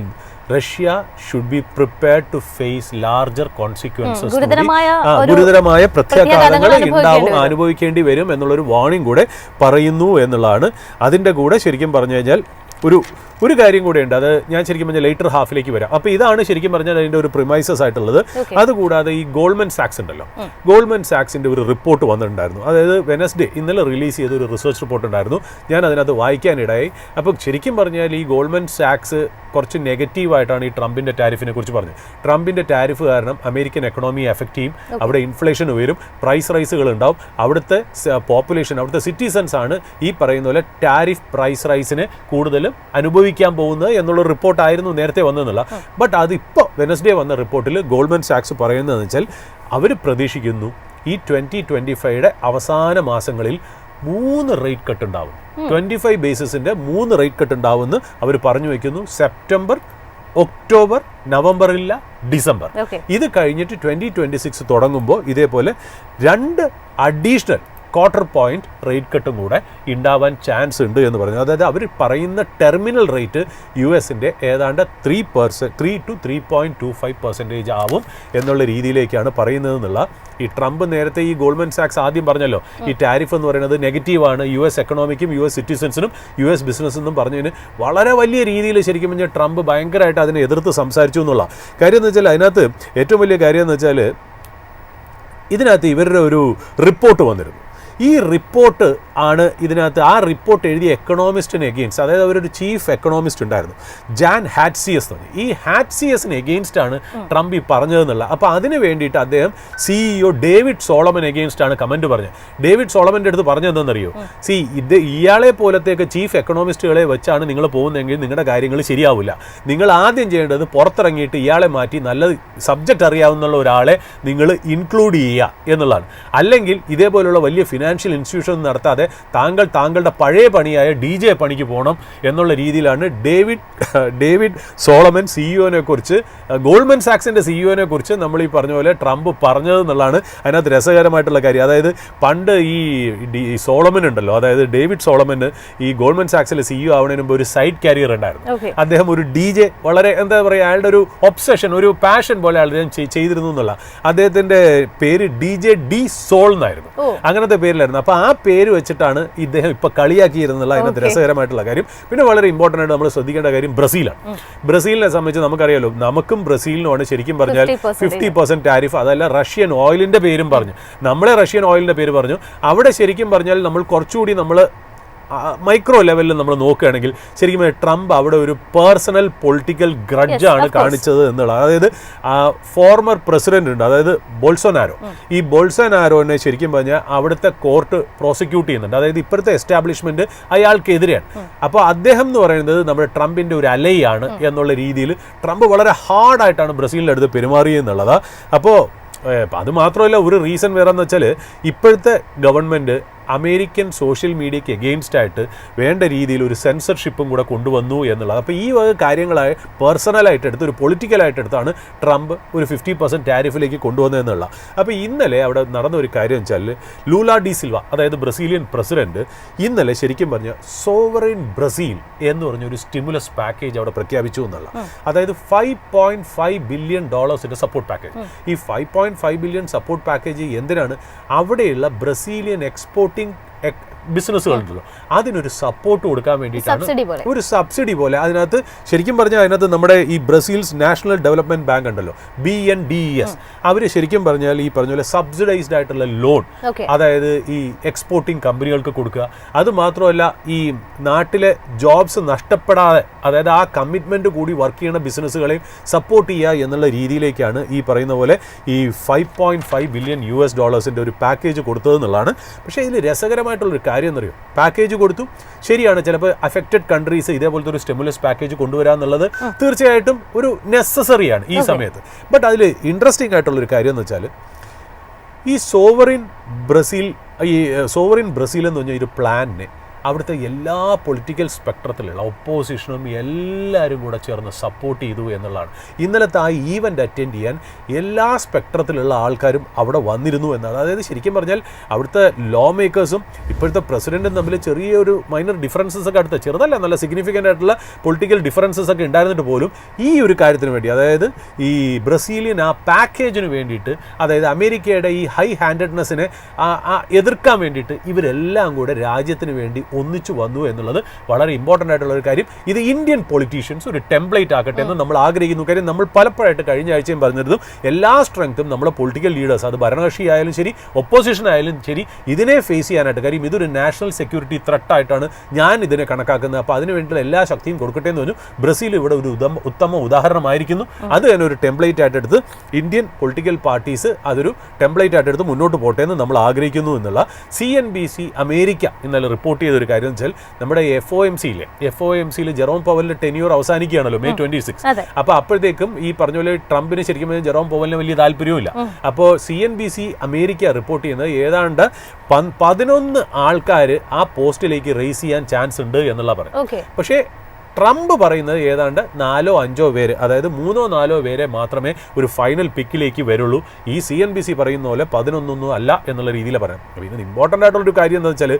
Russia should be prepared to face larger consequences, ഗുരുതരമായ പ്രത്യാഘാതങ്ങൾ അനുഭവിക്കേണ്ടി വരും എന്നുള്ളൊരു വാർണിംഗ് കൂടെ പറയുന്നു എന്നുള്ളതാണ്. അതിൻ്റെ കൂടെ ശരിക്കും പറഞ്ഞു കഴിഞ്ഞാൽ ഒരു കാര്യം കൂടെ ഉണ്ട്, അത് ഞാൻ ശരിക്കും പറഞ്ഞാൽ ലേറ്റർ ഹാഫിലേക്ക് വരാം. അപ്പോൾ ഇതാണ് ശരിക്കും പറഞ്ഞാൽ അതിൻ്റെ ഒരു പ്രിമൈസസ് ആയിട്ടുള്ളത്. അതുകൂടാതെ ഈ ഗോൾഡ്മൻ സാക്സ് ഉണ്ടല്ലോ, ഗോൾഡ്മൻ സാക്സിൻ്റെ ഒരു റിപ്പോർട്ട് വന്നിട്ടുണ്ടായിരുന്നു. അതായത് വെനസ്ഡേ ഇന്നലെ റിലീസ് ചെയ്ത ഒരു റിസർച്ച് റിപ്പോർട്ട് ഉണ്ടായിരുന്നു, ഞാൻ അതിനകത്ത് വായിക്കാനിടയായി. അപ്പോൾ ശരിക്കും പറഞ്ഞാൽ ഈ ഗോൾഡ്മൻ സാക്സ് കുറച്ച് നെഗറ്റീവായിട്ടാണ് ഈ ട്രംപിൻ്റെ ടാരിഫിനെ കുറിച്ച് പറഞ്ഞത്. ട്രംപിൻ്റെ ടാരിഫ് കാരണം അമേരിക്കൻ എക്കണോമിയെ എഫക്റ്റ് ചെയ്യും, അവിടെ ഇൻഫ്ലേഷൻ ഉയരും, പ്രൈസ് റൈസുകൾ ഉണ്ടാവും, അവിടുത്തെ പോപ്പുലേഷൻ, അവിടുത്തെ സിറ്റിസൺസ് ആണ് ഈ പറയുന്ന പോലെ ടാരിഫ് പ്രൈസ് റൈസിനെ കൂടുതലും അനുഭവിക്കാൻ പോകുന്നത് എന്നുള്ളൊരു റിപ്പോർട്ടായിരുന്നു നേരത്തെ വന്നതെന്നുള്ള. ബട്ട് അതിപ്പോൾ വെനസ്ഡേ വന്ന റിപ്പോർട്ടിൽ ഗോൾഡ്മൻ സാക്സ് പറയുന്നതെന്ന് വെച്ചാൽ അവർ പ്രതീക്ഷിക്കുന്നു ഈ 2025 അവസാന മാസങ്ങളിൽ 3 റേറ്റ് കട്ട് ഉണ്ടാവും. 25 ബേസിസിൻ്റെ 3 റേറ്റ് കട്ട് ഉണ്ടാവുമെന്ന് അവർ പറഞ്ഞു വയ്ക്കുന്നു. സെപ്റ്റംബർ, ഒക്ടോബർ, നവംബറില്ല, ഡിസംബർ. ഇത് കഴിഞ്ഞിട്ട് 2026 തുടങ്ങുമ്പോൾ ഇതേപോലെ 2 അഡീഷണൽ ക്വാർട്ടർ പോയിന്റ് റേറ്റ് കട്ടും കൂടെ ഉണ്ടാവാൻ ചാൻസ് ഉണ്ട് എന്ന് പറഞ്ഞു. അതായത് അവർ പറയുന്ന ടെർമിനൽ റേറ്റ് US-ൻ്റെ ഏതാണ്ട് 3% to 3.25% ആവും എന്നുള്ള രീതിയിലേക്കാണ് പറയുന്നതെന്നുള്ള. ഈ ട്രംപ് നേരത്തെ ഈ ഗോൾഡ്മൻ സാക്സ് ആദ്യം പറഞ്ഞല്ലോ, ഈ ടാരിഫ് എന്ന് പറയുന്നത് നെഗറ്റീവാണ് US എക്കണോമിക്കും US സിറ്റിസൺസിനും US ബിസിനസ്സിനും പറഞ്ഞതിന് വളരെ വലിയ രീതിയിൽ ശരിക്കും പറഞ്ഞാൽ ട്രംപ് ഭയങ്കരമായിട്ട് അതിനെ എതിർത്ത് സംസാരിച്ചു എന്നുള്ള കാര്യം എന്ന് വെച്ചാൽ, അതിനകത്ത് ഏറ്റവും വലിയ കാര്യം എന്ന് വെച്ചാൽ ഇതിനകത്ത് ഇവരുടെ ഒരു റിപ്പോർട്ട് വന്നിരുന്നു. ഈ റിപ്പോർട്ട് ആണ് ഇതിനകത്ത്, ആ റിപ്പോർട്ട് എഴുതിയ എക്കണോമിസ്റ്റിന് എഗെയിൻസ്റ്റ്, അതായത് അവരൊരു ചീഫ് എക്കണോമിസ്റ്റ് ഉണ്ടായിരുന്നു, ജാൻ ഹാറ്റ്സിയസ് എന്ന്. ഈ ഹാറ്റ്സിയസിന് എഗെയിൻസ്റ്റ് ആണ് ട്രംപ് ഈ പറഞ്ഞതെന്നുള്ള. അപ്പോൾ അതിന് വേണ്ടിയിട്ട് അദ്ദേഹം CEO ഡേവിഡ് സോളമൻ എഗെയിൻസ്റ്റ് ആണ് കമൻറ്റ് പറഞ്ഞത്. ഡേവിഡ് സോളമൻ്റെ അടുത്ത് പറഞ്ഞതെന്നറിയോ, ഇയാളെ പോലത്തെയൊക്കെ ചീഫ് എക്കണോമിസ്റ്റുകളെ വെച്ചാണ് നിങ്ങൾ പോകുന്നതെങ്കിൽ നിങ്ങളുടെ കാര്യങ്ങൾ ശരിയാവില്ല. നിങ്ങൾ ആദ്യം ചെയ്യേണ്ടത് പുറത്തിറങ്ങിയിട്ട് ഇയാളെ മാറ്റി നല്ല സബ്ജക്റ്റ് അറിയാവുന്ന ഒരാളെ നിങ്ങൾ ഇൻക്ലൂഡ് ചെയ്യുക എന്നുള്ളതാണ്. അല്ലെങ്കിൽ ഇതേപോലുള്ള വലിയ ഫിനാൻഷ്യൽ ഇൻസ്റ്റിറ്റ്യൂഷൻ നടത്താതെ താങ്കളുടെ പഴയ പണിയായ DJ പണിക്ക് പോകണം എന്നുള്ള രീതിയിലാണ് ഡേവിഡ് സോളമൻ സിഇഒനെ കുറിച്ച്, ഗോൾഡ്മൻ സാക്സിൻ്റെ സിഇഒനെ കുറിച്ച് നമ്മൾ ഈ പറഞ്ഞ പോലെ ട്രംപ് പറഞ്ഞതെന്നുള്ളതാണ് അതിനകത്ത് രസകരമായിട്ടുള്ള കാര്യം. അതായത് പണ്ട് ഈ സോളമൻ ഉണ്ടല്ലോ, അതായത് ഡേവിഡ് സോളമന് ഈ ഗോൾഡ്മൻ സാക്സിലെ CEO ആവുന്നതിന് മുമ്പ് ഒരു സൈഡ് കാരിയർ ഉണ്ടായിരുന്നു. അദ്ദേഹം ഒരു DJ, വളരെ എന്താ പറയുക, അയാളുടെ ഒരു ഒബ്സഷൻ, ഒരു പാഷൻ പോലെ അദ്ദേഹം ചെയ്തിരുന്നു എന്നുള്ള. അദ്ദേഹത്തിൻ്റെ പേര് DJ D സോൾ എന്നായിരുന്നു, അങ്ങനത്തെ പേരിലായിരുന്നു. അപ്പോൾ ആ പേര് വെച്ചിട്ടാണ് ഇദ്ദേഹം ഇപ്പോൾ കളിയാക്കിയിരുന്നുള്ള അതിനകത്ത് രസകരമായിട്ടുള്ള കാര്യം. പിന്നെ വളരെ ഇമ്പോർട്ടൻ്റ് ആയിട്ട് നമ്മൾ ശ്രദ്ധിക്കേണ്ട കാര്യം ബ്രസീലാണ്. ബ്രസീലിനെ സംബന്ധിച്ച് നമുക്കറിയാലോ, നമുക്കും ബ്രസീലിനുമാണ് ശരിക്കും പറഞ്ഞാൽ 50% ടാരിഫ്. അതല്ല, റഷ്യൻ ഓയിലിൻ്റെ പേരും പറഞ്ഞു, നമ്മളെ റഷ്യൻ ഓയിലിൻ്റെ പേര് പറഞ്ഞു. അവിടെ ശരിക്കും പറഞ്ഞാൽ നമ്മൾ കുറച്ചുകൂടി മൈക്രോ ലെവലിൽ നമ്മൾ നോക്കുകയാണെങ്കിൽ ശരിക്കും ട്രംപ് അവിടെ ഒരു പേഴ്സണൽ പൊളിറ്റിക്കൽ ഗ്രഡ്ജാണ് കാണിച്ചത് എന്നുള്ളത്. അതായത് ഫോർമർ പ്രസിഡന്റ് ഉണ്ട്, അതായത് ബോൾസോനാരോ. ഈ ബോൾസോനാരോനെ ശരിക്കും പറഞ്ഞാൽ അവിടുത്തെ കോർട്ട് പ്രോസിക്യൂട്ട് ചെയ്യുന്നുണ്ട്. അതായത് ഇപ്പോഴത്തെ എസ്റ്റാബ്ലിഷ്മെന്റ് അയാൾക്കെതിരെയാണ്. അപ്പോൾ അദ്ദേഹം എന്ന് പറയുന്നത് നമ്മുടെ ട്രംപിന്റെ ഒരു അലയാണ് എന്നുള്ള രീതിയിൽ ട്രംപ് വളരെ ഹാർഡായിട്ടാണ് ബ്രസീലിൻ്റെ അടുത്ത് പെരുമാറിയെന്നുള്ളതാണ്. അപ്പോൾ അത് മാത്രമല്ല, ഒരു റീസൺ വേറെന്ന് വെച്ചാൽ ഇപ്പോഴത്തെ ഗവൺമെൻറ് അമേരിക്കൻ സോഷ്യൽ മീഡിയയ്ക്ക് എഗെയിൻസ്റ്റ് ആയിട്ട് വേണ്ട രീതിയിൽ ഒരു സെൻസർഷിപ്പും കൂടെ കൊണ്ടുവന്നു എന്നുള്ളത്. അപ്പോൾ ഈ വക കാര്യങ്ങളായി പേഴ്സണലായിട്ട് എടുത്ത്, ഒരു പൊളിറ്റിക്കലായിട്ട് എടുത്താണ് ട്രംപ് ഒരു 50% ടാരിഫിലേക്ക് കൊണ്ടുവന്നതെന്നുള്ള. അപ്പോൾ ഇന്നലെ അവിടെ നടന്ന ഒരു കാര്യം വെച്ചാൽ, ലൂല ഡി സിൽവ, അതായത് ബ്രസീലിയൻ പ്രസിഡന്റ്, ഇന്നലെ ശരിക്കും പറഞ്ഞ സോവറിൻ ബ്രസീൽ എന്ന് പറഞ്ഞൊരു സ്റ്റിമുലസ് പാക്കേജ് അവിടെ പ്രഖ്യാപിച്ചു എന്നുള്ള. അതായത് $5.5 ബില്യൺ സപ്പോർട്ട് പാക്കേജ്. ഈ $5.5 ബില്യൺ സപ്പോർട്ട് പാക്കേജ് എന്തിനാണ്? അവിടെയുള്ള ബ്രസീലിയൻ എക്സ്പോർട്ടിംഗ് ബിസിനസ്സുകളുണ്ടല്ലോ, അതിനൊരു സപ്പോർട്ട് കൊടുക്കാൻ വേണ്ടിയിട്ടാണ്, ഒരു സബ്സിഡി പോലെ. അതിനകത്ത് ശരിക്കും പറഞ്ഞാൽ അതിനകത്ത് നമ്മുടെ ഈ ബ്രസീൽസ് നാഷണൽ ഡെവലപ്മെന്റ് ബാങ്ക് ഉണ്ടല്ലോ, BNDES, അവർ ശരിക്കും പറഞ്ഞാൽ ഈ പറഞ്ഞ പോലെ സബ്സിഡൈസ്ഡ് ആയിട്ടുള്ള ലോൺ, അതായത് ഈ എക്സ്പോർട്ടിംഗ് കമ്പനികൾക്ക് കൊടുക്കുക. അത് മാത്രമല്ല, ഈ നാട്ടിലെ ജോബ്സ് നഷ്ടപ്പെടാതെ, അതായത് ആ കമ്മിറ്റ്മെന്റ് കൂടി വർക്ക് ചെയ്യുന്ന ബിസിനസ്സുകളെയും സപ്പോർട്ട് ചെയ്യുക എന്നുള്ള രീതിയിലേക്കാണ് ഈ പറയുന്ന പോലെ ഈ $5.5 ബില്യൺ ഒരു പാക്കേജ് കൊടുത്തതെന്നുള്ളതാണ്. പക്ഷേ ഇതിൽ രസകരമായിട്ടുള്ളൊരു കാര്യം എന്നറിയോ, പാക്കേജ് കൊടുത്തു, ശരിയാണ്, ചിലപ്പോൾ അഫക്റ്റഡ് കൺട്രീസ് ഇതേപോലത്തെ ഒരു സ്റ്റിമുലസ് പാക്കേജ് കൊണ്ടുവരാന്നുള്ളത് തീർച്ചയായിട്ടും ഒരു നെസസറിയാണ് ഈ സമയത്ത്. ബട്ട് അതിൽ ഇൻട്രസ്റ്റിംഗ് ആയിട്ടുള്ളൊരു കാര്യം എന്ന് വെച്ചാൽ, ഈ സോവറിൻ ബ്രസീൽ എന്ന് പറഞ്ഞ ഒരു പ്ലാനിനെ അവിടുത്തെ എല്ലാ പൊളിറ്റിക്കൽ സ്പെക്ട്രത്തിലുള്ള ഒപ്പോസിഷനും എല്ലാവരും കൂടെ ചേർന്ന് സപ്പോർട്ട് ചെയ്തു എന്നുള്ളതാണ്. ഇന്നലത്തെ ആ ഈവൻ്റ് അറ്റൻഡ് ചെയ്യാൻ എല്ലാ സ്പെക്ട്രത്തിലുള്ള ആൾക്കാരും അവിടെ വന്നിരുന്നു എന്നാണ്. അതായത് ശരിക്കും പറഞ്ഞാൽ അവിടുത്തെ ലോ മേക്കേഴ്സും ഇപ്പോഴത്തെ പ്രസിഡൻറ്റും തമ്മിൽ ചെറിയൊരു മൈനർ ഡിഫറൻസസ് ഒക്കെ അടുത്ത ചെറുതല്ല, നല്ല സിഗ്നിഫിക്കൻ്റ് ആയിട്ടുള്ള പൊളിറ്റിക്കൽ ഡിഫറൻസസ് ഒക്കെ ഉണ്ടായിരുന്നിട്ട് പോലും ഈ ഒരു കാര്യത്തിന് വേണ്ടി, അതായത് ഈ ബ്രസീലിയൻ ആ പാക്കേജിന് വേണ്ടിയിട്ട്, അതായത് അമേരിക്കയുടെ ഈ ഹൈ ഹാൻഡഡ്നെസ്സിനെ എതിർക്കാൻ വേണ്ടിയിട്ട് ഇവരെല്ലാം കൂടെ രാജ്യത്തിന് വേണ്ടി ഒന്നിച്ചു വന്നു എന്നുള്ളത് വളരെ ഇമ്പോർട്ടൻ്റ് ആയിട്ടുള്ള ഒരു കാര്യം. ഇത് ഇന്ത്യൻ പൊളിറ്റീഷ്യൻസ് ഒരു ടെംപ്ലേറ്റ് ആക്കട്ടെ എന്ന് നമ്മൾ ആഗ്രഹിക്കുന്നു. കാര്യം നമ്മൾ പലപ്പോഴായിട്ട് കഴിഞ്ഞ ആഴ്ചയും പറഞ്ഞിരുന്നതും എല്ലാ സ്ട്രെങ്ത്തും നമ്മുടെ പൊളിറ്റിക്കൽ ലീഡേഴ്സ്, അത് ഭരണകക്ഷി ആയാലും ശരി ഒപ്പോസിഷൻ ആയാലും ശരി, ഇതിനെ ഫേസ് ചെയ്യാനായിട്ട്. കാര്യം ഇതൊരു നാഷണൽ സെക്യൂരിറ്റി ത്രെട്ടായിട്ടാണ് ഞാൻ ഇതിനെ കണക്കാക്കുന്നത്. അപ്പോൾ അതിന് വേണ്ടിയുള്ള എല്ലാ ശക്തിയും കൊടുക്കട്ടെ എന്ന് പറഞ്ഞു. ബ്രസീൽ ഇവിടെ ഒരു ഉത്തമ ഉദാഹരണമായിരിക്കുന്നു. അത് തന്നെ ഒരു ടെംപ്ലേറ്റ് ആയിട്ടെടുത്ത് ഇന്ത്യൻ പൊളിറ്റിക്കൽ പാർട്ടീസ് അതൊരു ടെംപ്ലേറ്റ് ആയിട്ടെടുത്ത് മുന്നോട്ട് പോട്ടെ എന്ന് നമ്മൾ ആഗ്രഹിക്കുന്നു എന്നുള്ള CNBC അമേരിക്ക ഇന്നലെ റിപ്പോർട്ട് ചെയ്ത ഒരു കാര്യം വെച്ചാൽ നമ്മുടെ FOMCയിൽ ജെറോം പവലിന്റെ ടെന്യൂർ അവസാനിക്കുകയാണല്ലോ May 26. അപ്പോൾ അപ്പോഴത്തേക്കും ഈ പറഞ്ഞ പോലെ ട്രംപിന് ശരിക്കും ജെറോം പവലിന് വലിയ താല്പര്യമില്ല. അപ്പോൾ CNBC അമേരിക്ക റിപ്പോർട്ട് ചെയ്യുന്നത് ഏതാണ്ട് 11 ആൾക്കാർ ആ പോസ്റ്റിലേക്ക് റേസ് ചെയ്യാൻ ചാൻസ് ഉണ്ട് എന്നുള്ള പറയും. പക്ഷേ ട്രംപ് പറയുന്നത് ഏതാണ്ട് 4-5 പേര്, അതായത് 3-4 പേരെ മാത്രമേ ഒരു ഫൈനൽ പിക്കിലേക്ക് വരുള്ളൂ. ഈ CNBC പറയുന്ന പോലെ 11 അല്ല എന്നുള്ള രീതിയിൽ പറയാം. അപ്പോൾ ഇതിന് ഇമ്പോർട്ടൻ്റ് ആയിട്ടുള്ളൊരു കാര്യം എന്താ വെച്ചാൽ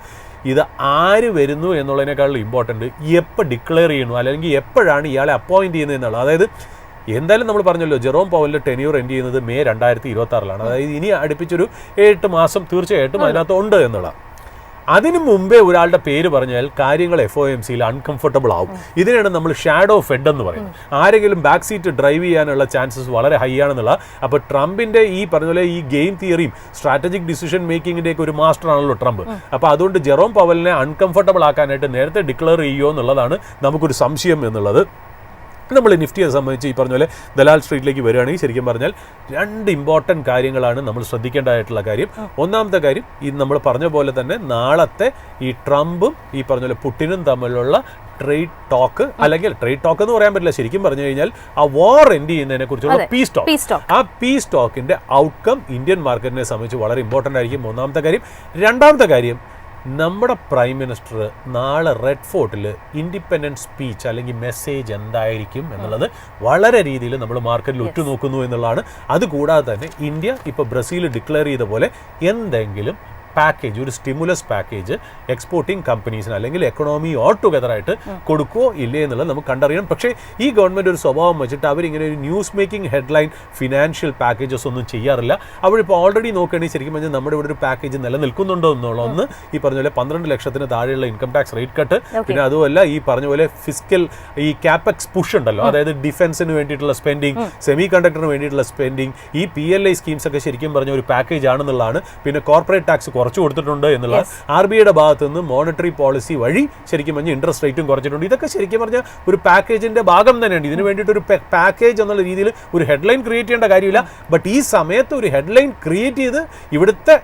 ഇത് ആര് വരുന്നു എന്നുള്ളതിനേക്കാളും ഇമ്പോർട്ടൻറ്റ് എപ്പോൾ ഡിക്ലെയർ ചെയ്യുന്നു, അല്ലെങ്കിൽ എപ്പോഴാണ് ഇയാളെ അപ്പോയിൻറ്റ് ചെയ്യുന്നത് എന്നുള്ളത്. അതായത് എന്തായാലും നമ്മൾ പറഞ്ഞല്ലോ ജെറോം പവലിൻ്റെ ടെന്യൂർ എൻഡ് ചെയ്യുന്നത് May 2026. അതായത് ഇനി അടുപ്പിച്ചൊരു 8 മാസം തീർച്ചയായിട്ടും അതിനകത്ത് ഉണ്ട് എന്നുള്ളതാണ്. അതിനു മുമ്പേ ഒരാളുടെ പേര് പറഞ്ഞാൽ കാര്യങ്ങൾ FOMCയിൽ അൺകംഫർട്ടബിൾ ആവും. ഇതിനാണ് നമ്മൾ ഷാഡോ ഫെഡ് എന്ന് പറയുന്നത്. ആരെങ്കിലും ബാക്ക് സീറ്റ് ഡ്രൈവ് ചെയ്യാനുള്ള ചാൻസസ് വളരെ ഹൈ ആണെന്നുള്ള. അപ്പോൾ ട്രംപിൻ്റെ ഈ പറഞ്ഞ പോലെ ഈ ഗെയിം തിയറിയും സ്ട്രാറ്റജിക് ഡിസിഷൻ മേക്കിങ്ങിൻ്റെ ഒക്കെ ഒരു മാസ്റ്റർ ആണല്ലോ ട്രംപ്. അപ്പോൾ അതുകൊണ്ട് ജെറോം പവലിനെ അൺകംഫർട്ടബിൾ ആക്കാനായിട്ട് നേരത്തെ ഡിക്ലെയർ ചെയ്യുമോ എന്നുള്ളതാണ് നമുക്കൊരു സംശയം എന്നുള്ളത്. നമ്മൾ നിഫ്റ്റിയെ സംബന്ധിച്ച് ഈ പറഞ്ഞ പോലെ ദലാൽ സ്ട്രീറ്റിലേക്ക് വരികയാണെങ്കിൽ ശരിക്കും പറഞ്ഞാൽ 2 ഇമ്പോർട്ടൻറ്റ് കാര്യങ്ങളാണ് നമ്മൾ ശ്രദ്ധിക്കേണ്ടതായിട്ടുള്ള കാര്യം. ഒന്നാമത്തെ കാര്യം ഈ നമ്മൾ പറഞ്ഞ പോലെ തന്നെ നാളത്തെ ഈ ട്രംപും ഈ പറഞ്ഞ പോലെ പുടിനും തമ്മിലുള്ള ട്രേഡ് ടോക്ക്, അല്ലെങ്കിൽ ട്രേഡ് ടോക്ക് എന്ന് പറയാൻ പറ്റില്ല, ശരിക്കും പറഞ്ഞു കഴിഞ്ഞാൽ ആ വാർ എൻഡ് ചെയ്യുന്നതിനെ കുറിച്ചുള്ള പീസ് ടോക്ക്. ആ പീസ് ടോക്കിന്റെ ഔട്ട്കം ഇന്ത്യൻ മാർക്കറ്റിനെ സംബന്ധിച്ച് വളരെ ഇമ്പോർട്ടൻ്റ് ആയിരിക്കും. ഒന്നാമത്തെ കാര്യം. രണ്ടാമത്തെ കാര്യം, നമ്മുടെ പ്രൈം മിനിസ്റ്റർ നാളെ റെഡ് ഫോർട്ടിൽ ഇൻഡിപെൻഡൻസ് സ്പീച്ച് അല്ലെങ്കിൽ മെസ്സേജ് എന്തായിരിക്കും എന്നുള്ളത് വളരെ രീതിയിൽ നമ്മൾ മാർക്കറ്റിൽ ഉറ്റുനോക്കുന്നു എന്നുള്ളതാണ്. അതുകൂടാതെ തന്നെ ഇന്ത്യ ഇപ്പോൾ ബ്രസീൽ ഡിക്ലെയർ ചെയ്ത പോലെ എന്തെങ്കിലും പാക്കേജ്, ഒരു സ്റ്റിമുലസ് പാക്കേജ് എക്സ്പോർട്ടിംഗ് കമ്പനീസിന് അല്ലെങ്കിൽ എക്കണോമി ഓൾ ടുഗദറായിട്ട് കൊടുക്കുമോ ഇല്ലേ എന്നുള്ളത് നമുക്ക് കണ്ടറിയണം. പക്ഷേ ഈ ഗവൺമെൻറ് ഒരു സ്വഭാവം വെച്ചിട്ട് അവരിങ്ങനെ ഒരു news making headline financial packages ഒന്നും ചെയ്യാറില്ല. അവരിപ്പോൾ ഓൾറെഡി നോക്കുകയാണെങ്കിൽ ശരിക്കും പറഞ്ഞാൽ നമ്മുടെ ഇവിടെ ഒരു പാക്കേജ് നിലനിൽക്കുന്നുണ്ടോ എന്നുള്ള ഒന്ന്, ഈ പറഞ്ഞ പോലെ 12 ലക്ഷത്തിന് താഴെയുള്ള ഇൻകം ടാക്സ് റേറ്റ് കട്ട്, പിന്നെ അതുമല്ല ഈ പറഞ്ഞ പോലെ ഫിസ്ക്കൽ ഈ ക്യാപെക്സ് പുഷ് ഉണ്ടല്ലോ, അതായത് ഡിഫൻസിന് വേണ്ടിയിട്ടുള്ള സ്പെൻഡിങ്, സെമി കണ്ടക്ടറിന് വേണ്ടിയിട്ടുള്ള സ്പെൻഡിങ്, ഈ PLI സ്കീംസ് ഒക്കെ ശരിക്കും പറഞ്ഞ ഒരു പാക്കേജ് ആണെന്നുള്ളതാണ്. പിന്നെ കോർപ്പറേറ്റ് ടാക്സ് കുറച്ചു കൊടുത്തിട്ടുണ്ട് എന്നുള്ള RBIയുടെ ഭാഗത്ത് നിന്ന് മോണിറ്ററി പോളിസി വഴി ശരിക്കും പറഞ്ഞാൽ ഇൻട്രസ്റ്റ് റേറ്റും കുറച്ചിട്ടുണ്ട്. ഇതൊക്കെ ശരിക്കും പറഞ്ഞാൽ ഒരു പാക്കേജിന്റെ ഭാഗം തന്നെയാണ്. ഇതിന് വേണ്ടിയിട്ട് ഒരു പാക്കേജ് എന്നുള്ള രീതിയിൽ ഒരു ഹെഡ്ലൈൻ ക്രിയേറ്റ് ചെയ്യേണ്ട കാര്യമില്ല. ബട്ട് ഈ സമയത്ത് ഒരു ഹെഡ്ലൈൻ ക്രിയേറ്റ് ചെയ്ത് ഇവിടുത്തെ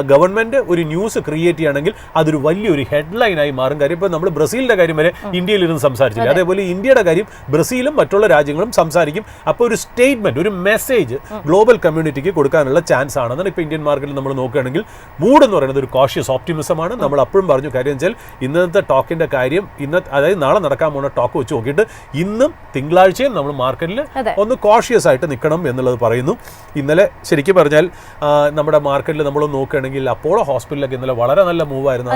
ഗവൺമെന്റ് ഒരു ന്യൂസ് ക്രിയേറ്റ് ചെയ്യുകയാണെങ്കിൽ അതൊരു വലിയൊരു ഹെഡ്ലൈനായി മാറും. കാര്യം ഇപ്പോൾ നമ്മൾ ബ്രസീലിന്റെ കാര്യം വരെ ഇന്ത്യയിൽ ഇരുന്ന് സംസാരിച്ചില്ല, അതേപോലെ ഇന്ത്യയുടെ കാര്യം ബ്രസീലും മറ്റുള്ള രാജ്യങ്ങളും സംസാരിക്കും. അപ്പോൾ ഒരു സ്റ്റേറ്റ്മെന്റ്, ഒരു മെസ്സേജ് ഗ്ലോബൽ കമ്മ്യൂണിറ്റിക്ക് കൊടുക്കാനുള്ള ചാൻസ് ആണെന്നാണ് ഇപ്പോൾ ഇന്ത്യൻ മാർക്കറ്റിൽ നമ്മൾ നോക്കുകയാണെങ്കിൽ. മൂഡ് എന്ന് പറയുന്നത് ഒരു കോഷ്യസ് ഓപ്റ്റിമിസമാണ്. നമ്മൾ അപ്പോഴും പറഞ്ഞു കാര്യം വെച്ചാൽ ഇന്നത്തെ ടോക്കിന്റെ കാര്യം അതായത് നാളെ നടക്കാൻ പോകുന്ന ടോക്ക് വെച്ച് നോക്കിയിട്ട് ഇന്നും തിങ്കളാഴ്ചയും നമ്മൾ മാർക്കറ്റിൽ ഒന്ന് കോഷ്യസ് ആയിട്ട് നിൽക്കണം എന്നുള്ളത് പറയുന്നു. ഇന്നലെ ശരിക്കും പറഞ്ഞാൽ നമ്മുടെ മാർക്കറ്റിൽ നമ്മൾ നോക്കുകയാണെങ്കിൽ അപ്പോളോ ഹോസ്പിറ്റലിലൊക്കെ ഇന്നലെ വളരെ നല്ല മൂവ് ആയിരുന്നു.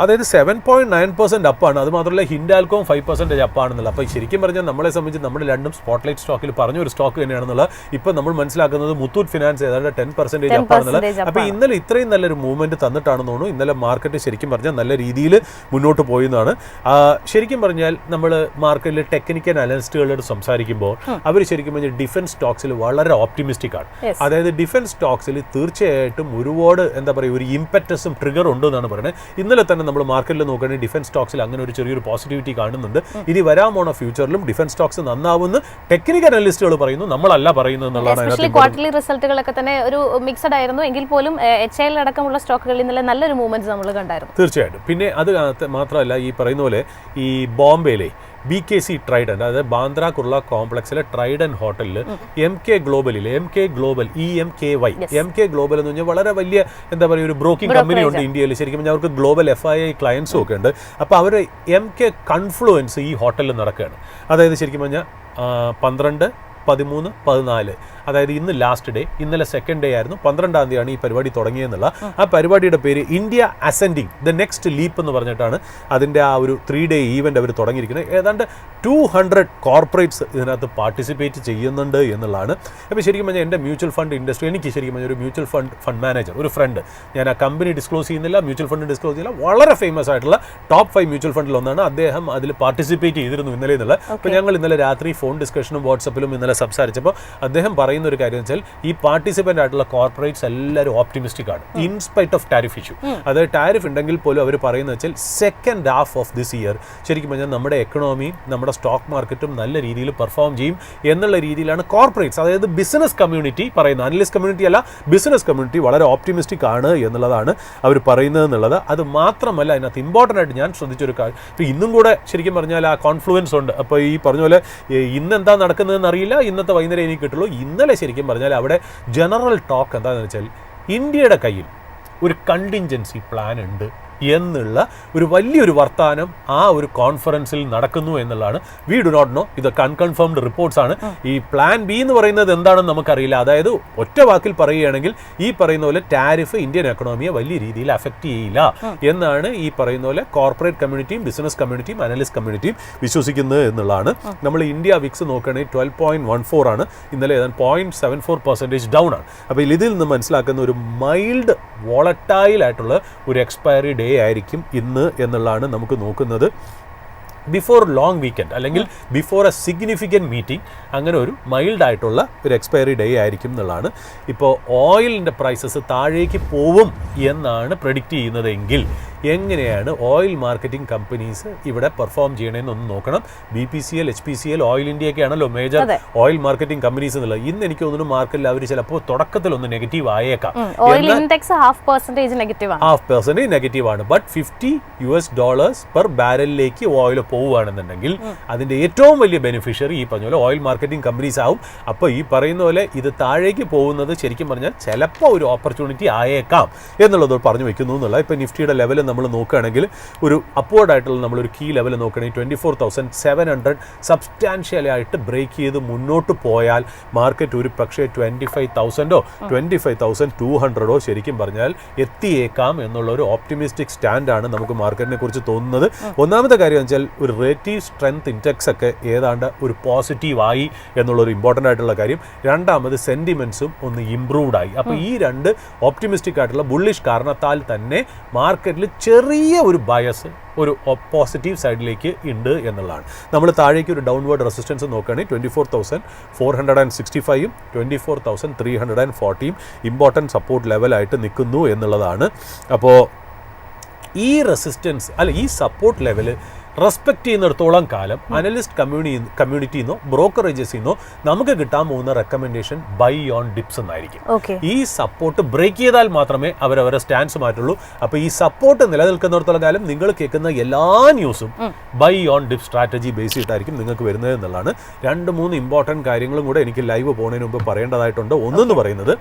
അതായത് 7.9% അപ്പാണ്. അത് മാത്രമല്ല ഹിൻഡാൽക്കോം 5% അപ്പാണെന്നുള്ള. അപ്പോൾ ശരിക്കും പറഞ്ഞാൽ നമ്മളെ സംബന്ധിച്ച് നമ്മൾ രണ്ടും സ്പോട്ട്ലൈറ്റ് സ്റ്റോക്കിൽ പറഞ്ഞ ഒരു സ്റ്റോക്ക് തന്നെയാണെന്നുള്ള ഇപ്പം നമ്മൾ മനസ്സിലാക്കുന്നത് മുത്തൂറ്റ് ഫിനാൻസ് ഏതാണ്ട് 10% അപ്പാണെന്നുള്ള. അപ്പോൾ ഇന്നലെ ഇത്രയും നല്ലൊരു മൂവ്മെന്റ് തന്നിട്ടാണെന്ന് തോന്നുന്നു. ഇന്നലെ മാർക്കറ്റ് ശരിക്കും പറഞ്ഞാൽ നല്ല രീതിയിൽ മുന്നോട്ട് പോയെന്നാണ്. ശരിക്കും പറഞ്ഞാൽ നമ്മൾ മാർക്കറ്റിൽ ടെക്നിക്കൽ അനലിസ്റ്റുകളോട് സംസാരിക്കുമ്പോൾ അവർ ശരിക്കും പറഞ്ഞാൽ ഡിഫൻസ് സ്റ്റോക്സിൽ വളരെ ഓപ്റ്റിമിസ്റ്റിക് ആണ്. അതായത് ഡിഫൻസ് സ്റ്റോക്സിൽ തീർച്ചയായിട്ടും ഒരുപാട് എന്താ പറയുക ഒരു ഇംപെറ്റസും ട്രിഗർ ഉണ്ട് എന്നാണ് പറയുന്നത്. ഇന്നലെ തന്നെ നമ്മൾ മാർക്കറ്റിൽ നോക്കുകയാണെങ്കിൽ ഡിഫൻസ് സ്റ്റോക്സിൽ അങ്ങനെ ഒരു ചെറിയൊരു പോസിറ്റിവിറ്റി കാണുന്നുണ്ട്. ഇനി വരാൻ പോണ ഫ്യൂച്ചറിലും ഡിഫൻസ് സ്റ്റോക്സ് നന്നാവുമെന്ന് ടെക്നിക്കൽ അനലിസ്റ്റുകൾ പറയുന്നു, നമ്മളല്ല പറയുന്നത് എന്നുള്ളതാണ്. ക്വാർട്ടർലി റിസൾട്ടുകളൊക്കെ തന്നെ ഒരു മിക്സഡ് ആയിരുന്നു എങ്കിൽ പോലും HIL അടക്കമുള്ള സ്റ്റോക്കുകളിൽ ഇന്നലെ നല്ലൊരു മൂവ്മെന്റ് നമ്മൾ കണ്ടായിരുന്നു. തീർച്ചയായിട്ടും. പിന്നെ അത് മാത്രമല്ല ഈ പറയുന്ന പോലെ ഈ ബോംബെയിലെ BKC ട്രൈഡൻറ്റ്, അതായത് ബാന്ദ്ര കുർള കോംപ്ലക്സിലെ ട്രൈഡൻറ്റ് ഹോട്ടലിൽ MK ഗ്ലോബലിൽ MK global EMKY MK global എന്ന് പറഞ്ഞാൽ വളരെ വലിയ എന്താ പറയുക ഒരു ബ്രോക്കിംഗ് കമ്പനി ഉണ്ട് ഇന്ത്യയിൽ. ശരിക്കും പറഞ്ഞാൽ അവർക്ക് ഗ്ലോബൽ FII ക്ലയൻസും ഒക്കെ ഉണ്ട്. അപ്പോൾ അവർ MK കൺഫ്ലുവൻസ് ഈ ഹോട്ടലിൽ നടക്കുകയാണ്. അതായത് ശരിക്കും പറഞ്ഞാൽ 12, 13, 14, അതായത് ഇന്ന് ലാസ്റ്റ് ഡേ, ഇന്നലെ സെക്കൻഡ് ഡേ ആയിരുന്നു, 12-ാം തീയതിയാണ് ഈ പരിപാടി തുടങ്ങിയെന്നുള്ള. ആ പരിപാടിയുടെ പേര് India ascending the next leap എന്ന് പറഞ്ഞിട്ടാണ് അതിൻ്റെ ആ ഒരു 3-day ഈവൻ്റ് അവർ തുടങ്ങിയിരിക്കുന്നത്. ഏതാണ്ട് 200 കോർപ്പറേറ്റ്സ് ഇതിനകത്ത് പാർട്ടിസിപ്പേറ്റ് ചെയ്യുന്നുണ്ട് എന്നുള്ളതാണ്. അപ്പോൾ ശരിക്കും പറഞ്ഞാൽ എൻ്റെ മ്യൂച്വൽ ഫണ്ട് ഇൻഡസ്ട്രി, എനിക്ക് ശരിക്കും പറഞ്ഞാൽ ഒരു മ്യൂച്വൽ ഫണ്ട് മാനേജർ, ഒരു ഫ്രണ്ട്, ഞാൻ ആ കമ്പനി ഡിസ്ക്ലോസ് ചെയ്യുന്നില്ല, മ്യൂച്വൽ ഫണ്ട് ഡിസ്ക്ലോസ് ചെയ്യില്ല, വളരെ ഫേമസ് ആയിട്ടുള്ള ടോപ്പ് 5 മ്യൂച്വൽ ഫണ്ടിൽ ഒന്നാണ് അദ്ദേഹം. അതിൽ പാർട്ടിസിപ്പേറ്റ് ചെയ്തിരുന്നു ഇന്നലെ എന്നുള്ള. അപ്പോൾ ഞങ്ങൾ ഇന്നലെ രാത്രി ഫോൺ ഡിസ്കഷനും വാട്സപ്പിലും ഇന്നലെ സംസാരിച്ചപ്പോൾ അദ്ദേഹം പറയുന്ന ഒരു കാര്യം വെച്ചാൽ ഈ പാർട്ടിസിപ്പൻ്റ് ആയിട്ടുള്ള കോർപ്പറേറ്റ്സ് എല്ലാവരും ഓപ്റ്റിമിസ്റ്റിക് ആണ് ഇൻസ്പൈറ്റ് ഓഫ് ടാരിഫ് ഇഷ്യൂ. അതായത് ടാരിഫ് ഉണ്ടെങ്കിൽ പോലും അവർ പറയുന്നത് വെച്ചാൽ second half of this year ശരിക്കും പറഞ്ഞാൽ നമ്മുടെ എക്കണോമിയും നമ്മുടെ സ്റ്റോക്ക് മാർക്കറ്റും നല്ല രീതിയിൽ പെർഫോം ചെയ്യും എന്നുള്ള രീതിയിലാണ് കോർപ്പറേറ്റ്സ്, അതായത് ബിസിനസ് കമ്മ്യൂണിറ്റി പറയുന്നത്. അനലിസ്റ്റ് കമ്മ്യൂണിറ്റി അല്ല, ബിസിനസ് കമ്മ്യൂണിറ്റി വളരെ ഓപ്റ്റിമിസ്റ്റിക് ആണ് എന്നുള്ളതാണ് അവർ പറയുന്നത് എന്നുള്ളത്. അത് മാത്രമല്ല അതിനകത്ത് ഇമ്പോർട്ടൻ്റ് ആയിട്ട് ഞാൻ ശ്രദ്ധിച്ചൊരു കാര്യം, ഇപ്പോൾ ഇന്നും കൂടെ ശരിക്കും പറഞ്ഞാൽ ആ കോൺഫ്ലുവൻസ് ഉണ്ട്. അപ്പോൾ ഈ പറഞ്ഞ പോലെ ഇന്നെന്താ നടക്കുന്നതെന്ന് അറിയില്ല, ഇന്നത്തെ വൈകുന്നേരം എനിക്ക് കിട്ടുള്ളൂ. ഇന്നലെ ശരിക്കും പറഞ്ഞാൽ അവിടെ ജനറൽ ടോക്ക് എന്താണെന്ന് വെച്ചാൽ ഇന്ത്യയുടെ കയ്യിൽ ഒരു കണ്ടിൻജൻസി പ്ലാൻ ഉണ്ട് എന്നുള്ള ഒരു വലിയൊരു വർത്താനം ആ ഒരു കോൺഫറൻസിൽ നടക്കുന്നു എന്നുള്ളതാണ്. വി ഡു നോട്ട് നോ, ഇതൊക്കെ അൺകൺഫേംഡ് റിപ്പോർട്ട്സ് ആണ്. ഈ പ്ലാൻ ബി എന്ന് പറയുന്നത് എന്താണെന്ന് നമുക്കറിയില്ല. അതായത് ഒറ്റ വാക്കിൽ പറയുകയാണെങ്കിൽ ഈ പറയുന്ന പോലെ ടാരിഫ് ഇന്ത്യൻ എക്കണോമിയെ വലിയ രീതിയിൽ അഫക്റ്റ് ചെയ്യില്ല എന്നാണ് ഈ പറയുന്ന പോലെ കോർപ്പറേറ്റ് കമ്മ്യൂണിറ്റിയും ബിസിനസ് കമ്മ്യൂണിറ്റിയും അനലിസ്റ്റ് കമ്മ്യൂണിറ്റിയും വിശ്വസിക്കുന്നത് എന്നുള്ളതാണ്. നമ്മൾ ഇന്ത്യ വിക്സ് നോക്കുകയാണെങ്കിൽ 12.14 ആണ്, ഇന്നലെ ഏതാണ്ട് 0.74% ഡൗൺ ആണ്. അപ്പോൾ ഇതിൽ നിന്ന് മനസ്സിലാക്കുന്ന ഒരു മൈൽഡ് വോളറ്റൈൽ ആയിട്ടുള്ള ഒരു എക്സ്പയറി ഡേ ആയിരിക്കും ഇന്ന് എന്നുള്ളതാണ് നമുക്ക് നോക്കുന്നത്. ബിഫോർ ലോങ് വീക്കെൻഡ് അല്ലെങ്കിൽ ബിഫോർ എ സിഗ്നിഫിക്കൻറ്റ് മീറ്റിംഗ് അങ്ങനെ ഒരു മൈൽഡ് ആയിട്ടുള്ള ഒരു എക്സ്പയറി ഡേ ആയിരിക്കും എന്നുള്ളതാണ്. ഇപ്പോൾ ഓയിലിൻ്റെ പ്രൈസസ് താഴേക്ക് പോവും എന്നാണ് പ്രെഡിക്റ്റ് ചെയ്യുന്നതെങ്കിൽ എങ്ങനെയാണ് ഓയിൽ മാർക്കറ്റിംഗ് കമ്പനീസ് ഇവിടെ പെർഫോം ചെയ്യണമെന്നൊന്ന് നോക്കണം. BPCL, HPCL, ഓയിൽ ഇന്ത്യയൊക്കെയാണല്ലോ മേജർ ഓയിൽ മാർക്കറ്റിംഗ് കമ്പനീസ് എന്നുള്ളത്. ഇന്ന് എനിക്ക് തോന്നുന്നു മാർക്കറ്റിൽ അവർ ചിലപ്പോൾ തുടക്കത്തിൽ ഒന്ന് നെഗറ്റീവ് ആയേക്കാം. $0.5% നെഗറ്റീവ് ആണ്. ബട്ട് $50 പെർ ബാരലിലേക്ക് ഓയിൽ പോവുകയാണെന്നുണ്ടെങ്കിൽ അതിൻ്റെ ഏറ്റവും വലിയ ബെനിഫിഷ്യറി ഈ പറഞ്ഞ പോലെ ഓയിൽ മാർക്കറ്റിംഗ് കമ്പനീസ് ആവും. അപ്പോൾ ഈ പറയുന്ന പോലെ ഇത് താഴേക്ക് പോകുന്നത് ശരിക്കും പറഞ്ഞാൽ ചിലപ്പോൾ ഒരു ഓപ്പർച്യൂണിറ്റി ആയേക്കാം എന്നുള്ളത് പറഞ്ഞു വെക്കുന്നു എന്നുള്ള. ഇപ്പോൾ നിഫ്റ്റിയുടെ ലെവൽ നമ്മൾ നോക്കുകയാണെങ്കിൽ ഒരു അപ്വേർഡ് ആയിട്ടുള്ള നമ്മളൊരു കീ ലെവൽ നോക്കുകയാണെങ്കിൽ 24,700 സബ്സ്റ്റാൻഷ്യലി ആയിട്ട് ബ്രേക്ക് ചെയ്ത് മുന്നോട്ട് പോയാൽ മാർക്കറ്റ് ഒരു പക്ഷേ 25,000 25,200 ശരിക്കും പറഞ്ഞാൽ എത്തിയേക്കാം എന്നുള്ള ഒരു ഓപ്റ്റിമിസ്റ്റിക് സ്റ്റാൻഡാണ് നമുക്ക് മാർക്കറ്റിനെ കുറിച്ച് തോന്നുന്നത്. ഒന്നാമത്തെ കാര്യം വെച്ചാൽ ഒരു റിലേറ്റീവ് സ്ട്രെങ്ത് ഇൻഡെക്സ് ഒക്കെ ഏതാണ്ട് ഒരു പോസിറ്റീവായി എന്നുള്ളൊരു ഇമ്പോർട്ടൻ്റ് ആയിട്ടുള്ള കാര്യം. രണ്ടാമത് സെൻറ്റിമെൻറ്റ്സും ഒന്ന് ഇംപ്രൂവ്ഡ് ആയി. അപ്പോൾ ഈ രണ്ട് ഓപ്റ്റിമിസ്റ്റിക് ആയിട്ടുള്ള ബുള്ളിഷ് കാരണത്താൽ തന്നെ മാർക്കറ്റിൽ ചെറിയ ഒരു ബയസ് ഒരു പോസിറ്റീവ് സൈഡിലേക്ക് ഉണ്ട് എന്നുള്ളതാണ്. നമ്മൾ താഴേക്ക് ഒരു ഡൗൺവേർഡ് റെസിസ്റ്റൻസ് നോക്കുകയാണെങ്കിൽ 24,465 24,340 ഇമ്പോർട്ടൻറ്റ് സപ്പോർട്ട് ലെവലായിട്ട് നിൽക്കുന്നു എന്നുള്ളതാണ്. അപ്പോൾ ഈ റെസിസ്റ്റൻസ് ഈ സപ്പോർട്ട് ലെവല് റെസ്പെക്ട് ചെയ്യുന്നിടത്തോളം കാലം അനലിസ്റ്റ് കമ്മ്യൂണിറ്റിയിൽ നിന്നോ ബ്രോക്കറേജസിൽ നിന്നോ നമുക്ക് കിട്ടാൻ പോകുന്ന റെക്കമെൻഡേഷൻ ബൈ ഓൺ ഡിപ്സ് എന്നായിരിക്കും. ഈ സപ്പോർട്ട് ബ്രേക്ക് ചെയ്താൽ മാത്രമേ അവരവരെ സ്റ്റാൻസ് മാറ്റുള്ളൂ. അപ്പോൾ ഈ സപ്പോർട്ട് നിലനിൽക്കുന്നിടത്തോളം കാലം നിങ്ങൾ കേൾക്കുന്ന എല്ലാ ന്യൂസും buy on dip strategy base ചെയ്തിട്ടായിരിക്കും നിങ്ങൾക്ക് വരുന്നത് എന്നുള്ളതാണ്. 2-3 ഇമ്പോർട്ടൻറ്റ് കാര്യങ്ങളും കൂടെ എനിക്ക് ലൈവ് പോകുന്നതിന് മുമ്പ് പറയേണ്ടതായിട്ടുണ്ട്. ഒന്നെന്ന് പറയുന്നത്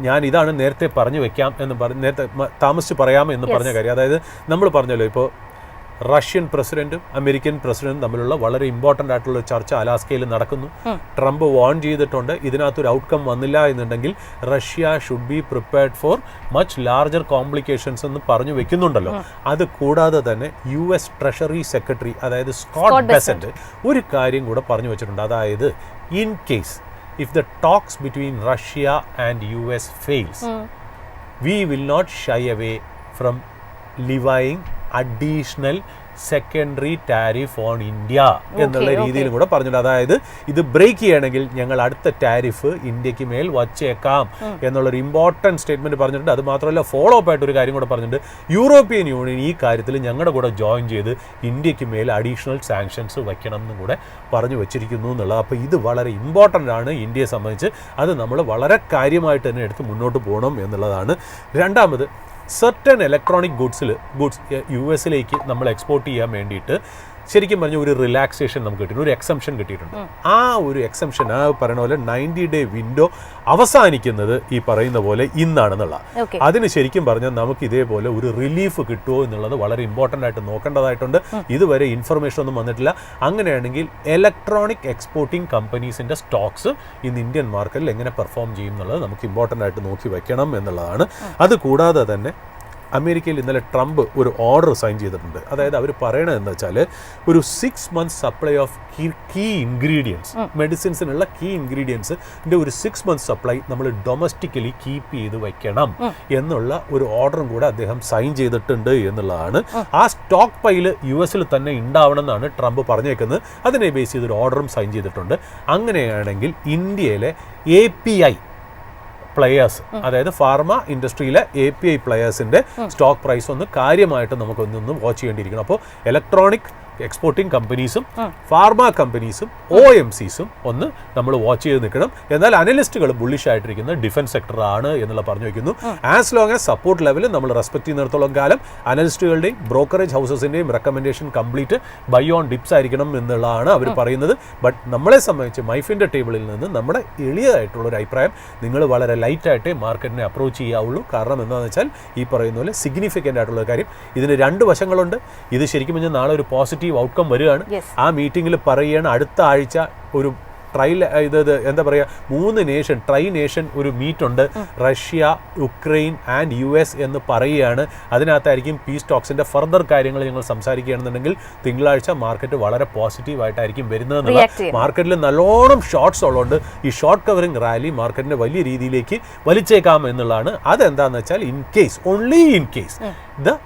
ഞാൻ ഇതാണ് നേരത്തെ പറഞ്ഞു വെക്കാം എന്ന് നേരത്തെ താമസിച്ച് പറയാമെന്ന് പറഞ്ഞ കാര്യം. അതായത് നമ്മൾ പറഞ്ഞല്ലോ ഇപ്പോൾ റഷ്യൻ പ്രസിഡന്റും അമേരിക്കൻ പ്രസിഡന്റും തമ്മിലുള്ള വളരെ ഇമ്പോർട്ടൻ്റ് ആയിട്ടുള്ള ചർച്ച അലാസ്കയിൽ നടക്കുന്നു. ട്രംപ് വാൺ ചെയ്തിട്ടുണ്ട്, ഇതിനകത്തൊരു ഔട്ട്കം വന്നില്ല എന്നുണ്ടെങ്കിൽ Russia should be prepared for much larger complications എന്ന് പറഞ്ഞു വെക്കുന്നുണ്ടല്ലോ. അത് കൂടാതെ തന്നെ US ട്രഷറി സെക്രട്ടറി അതായത് സ്കോട്ട് ബെസന്റ് ഒരു കാര്യം കൂടെ പറഞ്ഞു വെച്ചിട്ടുണ്ട്. അതായത് in case if the talks between Russia and US fails, we will not shy away from levying additional secondary tariff on India എന്നുള്ള രീതിയിലും കൂടെ പറഞ്ഞിട്ടുണ്ട്. അതായത് ഇത് ബ്രേക്ക് ചെയ്യണമെങ്കിൽ ഞങ്ങൾ അടുത്ത ടാരിഫ് ഇന്ത്യക്ക് മേൽ വച്ചേക്കാം എന്നുള്ളൊരു ഇമ്പോർട്ടൻറ്റ് സ്റ്റേറ്റ്മെൻറ്റ് പറഞ്ഞിട്ടുണ്ട്. അത് മാത്രമല്ല ഫോളോ അപ്പ് ആയിട്ട് ഒരു കാര്യം കൂടെ പറഞ്ഞിട്ടുണ്ട്. യൂറോപ്യൻ യൂണിയൻ ഈ കാര്യത്തിൽ ഞങ്ങളുടെ കൂടെ ജോയിൻ ചെയ്ത് ഇന്ത്യക്ക് മേൽ അഡീഷണൽ സാങ്ഷൻസ് വയ്ക്കണം എന്നും കൂടെ പറഞ്ഞു വെച്ചിരിക്കുന്നു എന്നുള്ളത്. അപ്പോൾ ഇത് വളരെ ഇമ്പോർട്ടൻ്റ് ആണ് ഇന്ത്യയെ സംബന്ധിച്ച്. അത് നമ്മൾ വളരെ കാര്യമായിട്ട് തന്നെ എടുത്ത് മുന്നോട്ട് പോകണം എന്നുള്ളതാണ്. രണ്ടാമത് സർട്ടൻ ഇലക്ട്രോണിക് ഗുഡ്സ് US നമ്മൾ എക്സ്പോർട്ട് ചെയ്യാൻ വേണ്ടിയിട്ട് ശരിക്കും പറഞ്ഞ ഒരു റിലാക്സേഷൻ നമുക്ക് കിട്ടിയിട്ടുണ്ട്, ഒരു എക്സംഷൻ കിട്ടിയിട്ടുണ്ട്. ആ ഒരു എക്സംഷൻ ആ പറയുന്ന പോലെ 90-day വിൻഡോ അവസാനിക്കുന്നത് ഈ പറയുന്ന പോലെ ഇന്നാണെന്നുള്ള. അതിന് ശരിക്കും പറഞ്ഞാൽ നമുക്ക് ഇതേപോലെ ഒരു റിലീഫ് കിട്ടുമോ എന്നുള്ളത് വളരെ ഇമ്പോർട്ടൻ്റ് ആയിട്ട് നോക്കേണ്ടതായിട്ടുണ്ട്. ഇതുവരെ ഇൻഫർമേഷൻ ഒന്നും വന്നിട്ടില്ല. അങ്ങനെയാണെങ്കിൽ ഇലക്ട്രോണിക് എക്സ്പോർട്ടിംഗ് കമ്പനീസിൻ്റെ സ്റ്റോക്സ് ഇന്ന് ഇന്ത്യൻ മാർക്കറ്റിൽ എങ്ങനെ പെർഫോം ചെയ്യും എന്നുള്ളത് നമുക്ക് ഇമ്പോർട്ടൻ്റ് ആയിട്ട് നോക്കി വെക്കണം എന്നുള്ളതാണ്. അതുകൂടാതെ തന്നെ അമേരിക്കയിൽ ഇന്നലെ ട്രംപ് ഒരു ഓർഡർ സൈൻ ചെയ്തിട്ടുണ്ട്. അതായത് അവർ പറയണതെന്ന് വെച്ചാൽ ഒരു 6 months supply of key ingredients, മെഡിസിൻസിനുള്ള കീ ഇൻഗ്രീഡിയൻസിൻ്റെ ഒരു 6 months സപ്ലൈ നമ്മൾ ഡൊമസ്റ്റിക്കലി കീപ്പ് ചെയ്ത് വയ്ക്കണം എന്നുള്ള ഒരു ഓർഡറും കൂടെ അദ്ദേഹം സൈൻ ചെയ്തിട്ടുണ്ട് എന്നുള്ളതാണ്. ആ സ്റ്റോക്ക് പൈല് US തന്നെ ഉണ്ടാവണം എന്നാണ് ട്രംപ് പറഞ്ഞേക്കുന്നത്. അതിനെ ബേസ് ചെയ്തൊരു ഓർഡറും സൈൻ ചെയ്തിട്ടുണ്ട്. അങ്ങനെയാണെങ്കിൽ ഇന്ത്യയിലെ API പ്ലെയേഴ്സ്, അതായത് ഫാർമ ഇൻഡസ്ട്രിയിലെ API പ്ലെയേഴ്സിൻ്റെ സ്റ്റോക്ക് പ്രൈസ് ഒന്ന് കാര്യമായിട്ട് നമുക്കൊന്ന് വാച്ച് ചെയ്യേണ്ടിയിരിക്കണം. അപ്പോൾ ഇലക്ട്രോണിക് എക്സ്പോർട്ടിംഗ് കമ്പനീസും ഫാർമ കമ്പനീസും OMCസും ഒന്ന് നമ്മൾ വാച്ച് ചെയ്ത് നിൽക്കണം. എന്നാൽ അനലിസ്റ്റുകൾ ബുള്ളിഷ് ആയിട്ടിരിക്കുന്നത് ഡിഫൻസ് സെക്ടറാണ് എന്നുള്ള പറഞ്ഞു വയ്ക്കുന്നു. As long as support level നമ്മൾ റെസ്പെക്ട് ചെയ്യുന്നിടത്തോളം കാലം അനലിസ്റ്റുകളുടെയും ബ്രോക്കറേജ് ഹൗസസിൻ്റെയും recommendation complete buy on dips ആയിരിക്കണം എന്നുള്ളതാണ് അവർ പറയുന്നത്. ബട്ട് നമ്മളെ സംബന്ധിച്ച് മൈഫിൻ്റെ ടേബിളിൽ നിന്ന് നമ്മുടെ എളിയതായിട്ടുള്ളൊരു അഭിപ്രായം, നിങ്ങൾ വളരെ ലൈറ്റായിട്ടേ മാർക്കറ്റിനെ അപ്രോച്ച് ചെയ്യാവുള്ളൂ. കാരണം എന്താണെന്ന് വെച്ചാൽ ഈ പറയുന്ന പോലെ സിഗ്നിഫിക്കൻ്റ് ആയിട്ടുള്ള കാര്യം, ഇതിന് 2 വശങ്ങളുണ്ട്. ഇത് ശരിക്കും പറഞ്ഞാൽ നാളെ ഒരു പോസിറ്റീവ് ഔട്ട്കം വരികയാണ്. ആ മീറ്റിംഗിൽ പറയുകയാണ് അടുത്ത ആഴ്ച ഒരു എന്താ പറയുക 3 നേഷൻ ട്രൈ നേഷൻ ഒരു മീറ്റ് ഉണ്ട്, റഷ്യ, യുക്രൈൻ ആൻഡ് US എന്ന് പറയുകയാണ്. അതിനകത്തായിരിക്കും പീസ് ടോക്സിന്റെ ഫർദർ കാര്യങ്ങൾ ഞങ്ങൾ സംസാരിക്കുകയാണെന്നുണ്ടെങ്കിൽ തിങ്കളാഴ്ച മാർക്കറ്റ് വളരെ പോസിറ്റീവായിട്ടായിരിക്കും വരുന്നതെന്നുള്ള. മാർക്കറ്റിൽ നല്ലോണം ഷോർട്ട്സ് ഉള്ളതുകൊണ്ട് ഈ ഷോർട്ട് കവറിംഗ് റാലി മാർക്കറ്റിനെ വലിയ രീതിയിലേക്ക് വലിച്ചേക്കാം എന്നുള്ളതാണ്. അതെന്താണെന്ന് വെച്ചാൽ only in case the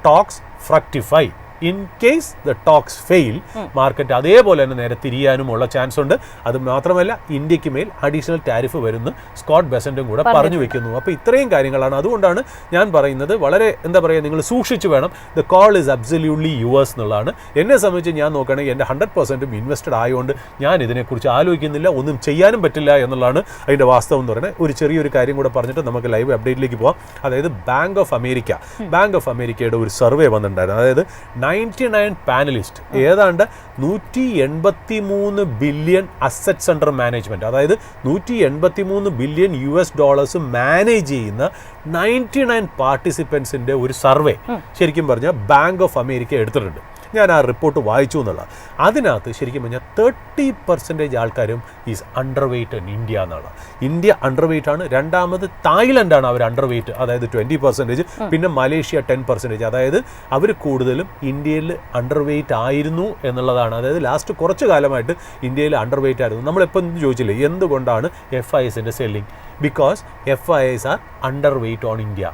talks fructify, in case the talks fail, market അതേപോലെ തന്നെ നേരെ തിരിയാനുമുള്ള ചാൻസ് ഉണ്ട്. അത് മാത്രമല്ല ഇന്ത്യക്ക് മേൽ അഡീഷണൽ ടാരിഫ് വരുന്നു സ്കോട്ട് ബെസന്റും കൂടെ പറഞ്ഞു വെക്കുന്നു. അപ്പോൾ ഇത്രയും കാര്യങ്ങളാണ്. അതുകൊണ്ടാണ് ഞാൻ പറയുന്നത് വളരെ എന്താ പറയുക, നിങ്ങൾ സൂക്ഷിച്ചു വേണം. The call is absolutely yours എന്നുള്ളതാണ്. എന്നെ സംബന്ധിച്ച് ഞാൻ നോക്കുകയാണെങ്കിൽ എൻ്റെ 100% ഇൻവെസ്റ്റഡ് ആയതുകൊണ്ട് ഞാൻ ഇതിനെക്കുറിച്ച് ആലോചിക്കുന്നില്ല, ഒന്നും ചെയ്യാനും പറ്റില്ല എന്നുള്ളതാണ് അതിൻ്റെ വാസ്തവം എന്ന് പറയുന്നത്. ഒരു ചെറിയൊരു കാര്യം കൂടെ പറഞ്ഞിട്ട് നമുക്ക് ലൈവ് അപ്ഡേറ്റിലേക്ക് പോകാം. അതായത് ബാങ്ക് ഓഫ് അമേരിക്കയുടെ ഒരു സർവേ വന്നിട്ടുണ്ടായിരുന്നു. അതായത് 99 പാനലിസ്റ്റ്, ഏതാണ്ട് 183 ബില്യൺ അസറ്റ്സ് അണ്ടർ മാനേജ്മെന്റ്, അതായത് 183 ബില്യൺ US$ മാനേജ് ചെയ്യുന്ന 99 പാർട്ടിസിപ്പൻസിന്റെ ഒരു സർവേ ശരിക്കും പറഞ്ഞാൽ ബാങ്ക് ഓഫ് അമേരിക്ക എടുത്തിട്ടുണ്ട്. ഞാൻ ആ റിപ്പോർട്ട് വായിച്ചു എന്നുള്ള. അതിനകത്ത് ശരിക്കും പറഞ്ഞാൽ 30% ആൾക്കാരും is underweight in India എന്നാണ്. ഇന്ത്യ അണ്ടർ വെയ്റ്റ് ആണ്. രണ്ടാമത് തായ്ലൻഡാണ് അവർ അണ്ടർ വെയ്റ്റ്, അതായത് 20%. പിന്നെ മലേഷ്യ 10%. അതായത് അവർ കൂടുതലും ഇന്ത്യയിൽ അണ്ടർ വെയ്റ്റ് ആയിരുന്നു എന്നുള്ളതാണ്. അതായത് ലാസ്റ്റ് കുറച്ച് കാലമായിട്ട് ഇന്ത്യയിൽ അണ്ടർ വെയ്റ്റ് ആയിരുന്നു. നമ്മളെപ്പം ചോദിച്ചില്ലേ എന്തുകൊണ്ടാണ് FISന്റെ selling? Because FIS are under weight on India.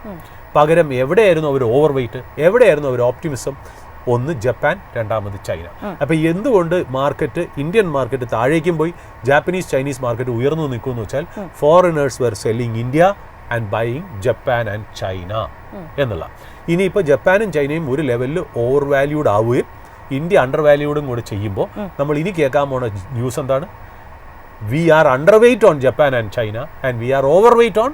പകരം എവിടെയായിരുന്നു അവർ ഓവർ വെയ്റ്റ്, എവിടെയായിരുന്നു അവർ ഓപ്റ്റിമിസം? ഒന്ന് ജപ്പാൻ, രണ്ടാമത് ചൈന. അപ്പോൾ എന്തുകൊണ്ട് ഇന്ത്യൻ മാർക്കറ്റ് താഴേക്കും പോയി ജാപ്പനീസ് ചൈനീസ് മാർക്കറ്റ് ഉയർന്നു നിൽക്കുമെന്ന് വെച്ചാൽ foreigners were selling India and buying Japan and China എന്നുള്ള. ഇനിയിപ്പോൾ ജപ്പാനും ചൈനയും ഒരു ലെവലിൽ ഓവർ വാല്യൂഡ് ആവുകയും ഇന്ത്യ അണ്ടർ വാല്യൂഡും കൂടെ ചെയ്യുമ്പോൾ നമ്മൾ ഇനി കേൾക്കാൻ പോണ ന്യൂസ് എന്താണ്? We are under weight on Japan and China and we are overweight on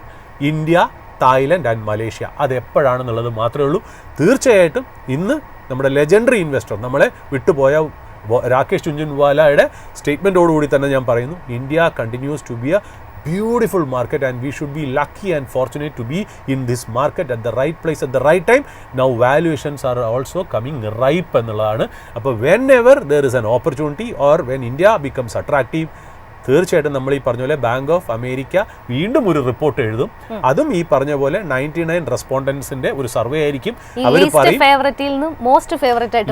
India, Thailand and Malaysia. അത് എപ്പോഴാണെന്നുള്ളത് മാത്രമേ ഉള്ളൂ. തീർച്ചയായിട്ടും ഇന്ന് നമ്മുടെ ലെജൻഡറി ഇൻവെസ്റ്റർ, നമ്മളെ വിട്ടുപോയ രാകേഷ് ചുഞ്ചുൻവാലയുടെ സ്റ്റേറ്റ്മെൻറ്റോടുകൂടി തന്നെ ഞാൻ പറയുന്നു, India continues to be a beautiful market and we should be lucky and fortunate to be in this market at the right place at the right time. Now valuations are also coming ripe എന്നുള്ളതാണ്. അപ്പോൾ whenever there is an opportunity or when India becomes attractive, തീർച്ചയായിട്ടും നമ്മൾ ഈ പറഞ്ഞ പോലെ bank of America വീണ്ടും ഒരു report എഴുതും. അതും ഈ പറഞ്ഞ പോലെ 99 റെസ്പോണ്ടൻസിന്റെ ഒരു സർവേ ആയിരിക്കും. അവർ പറയും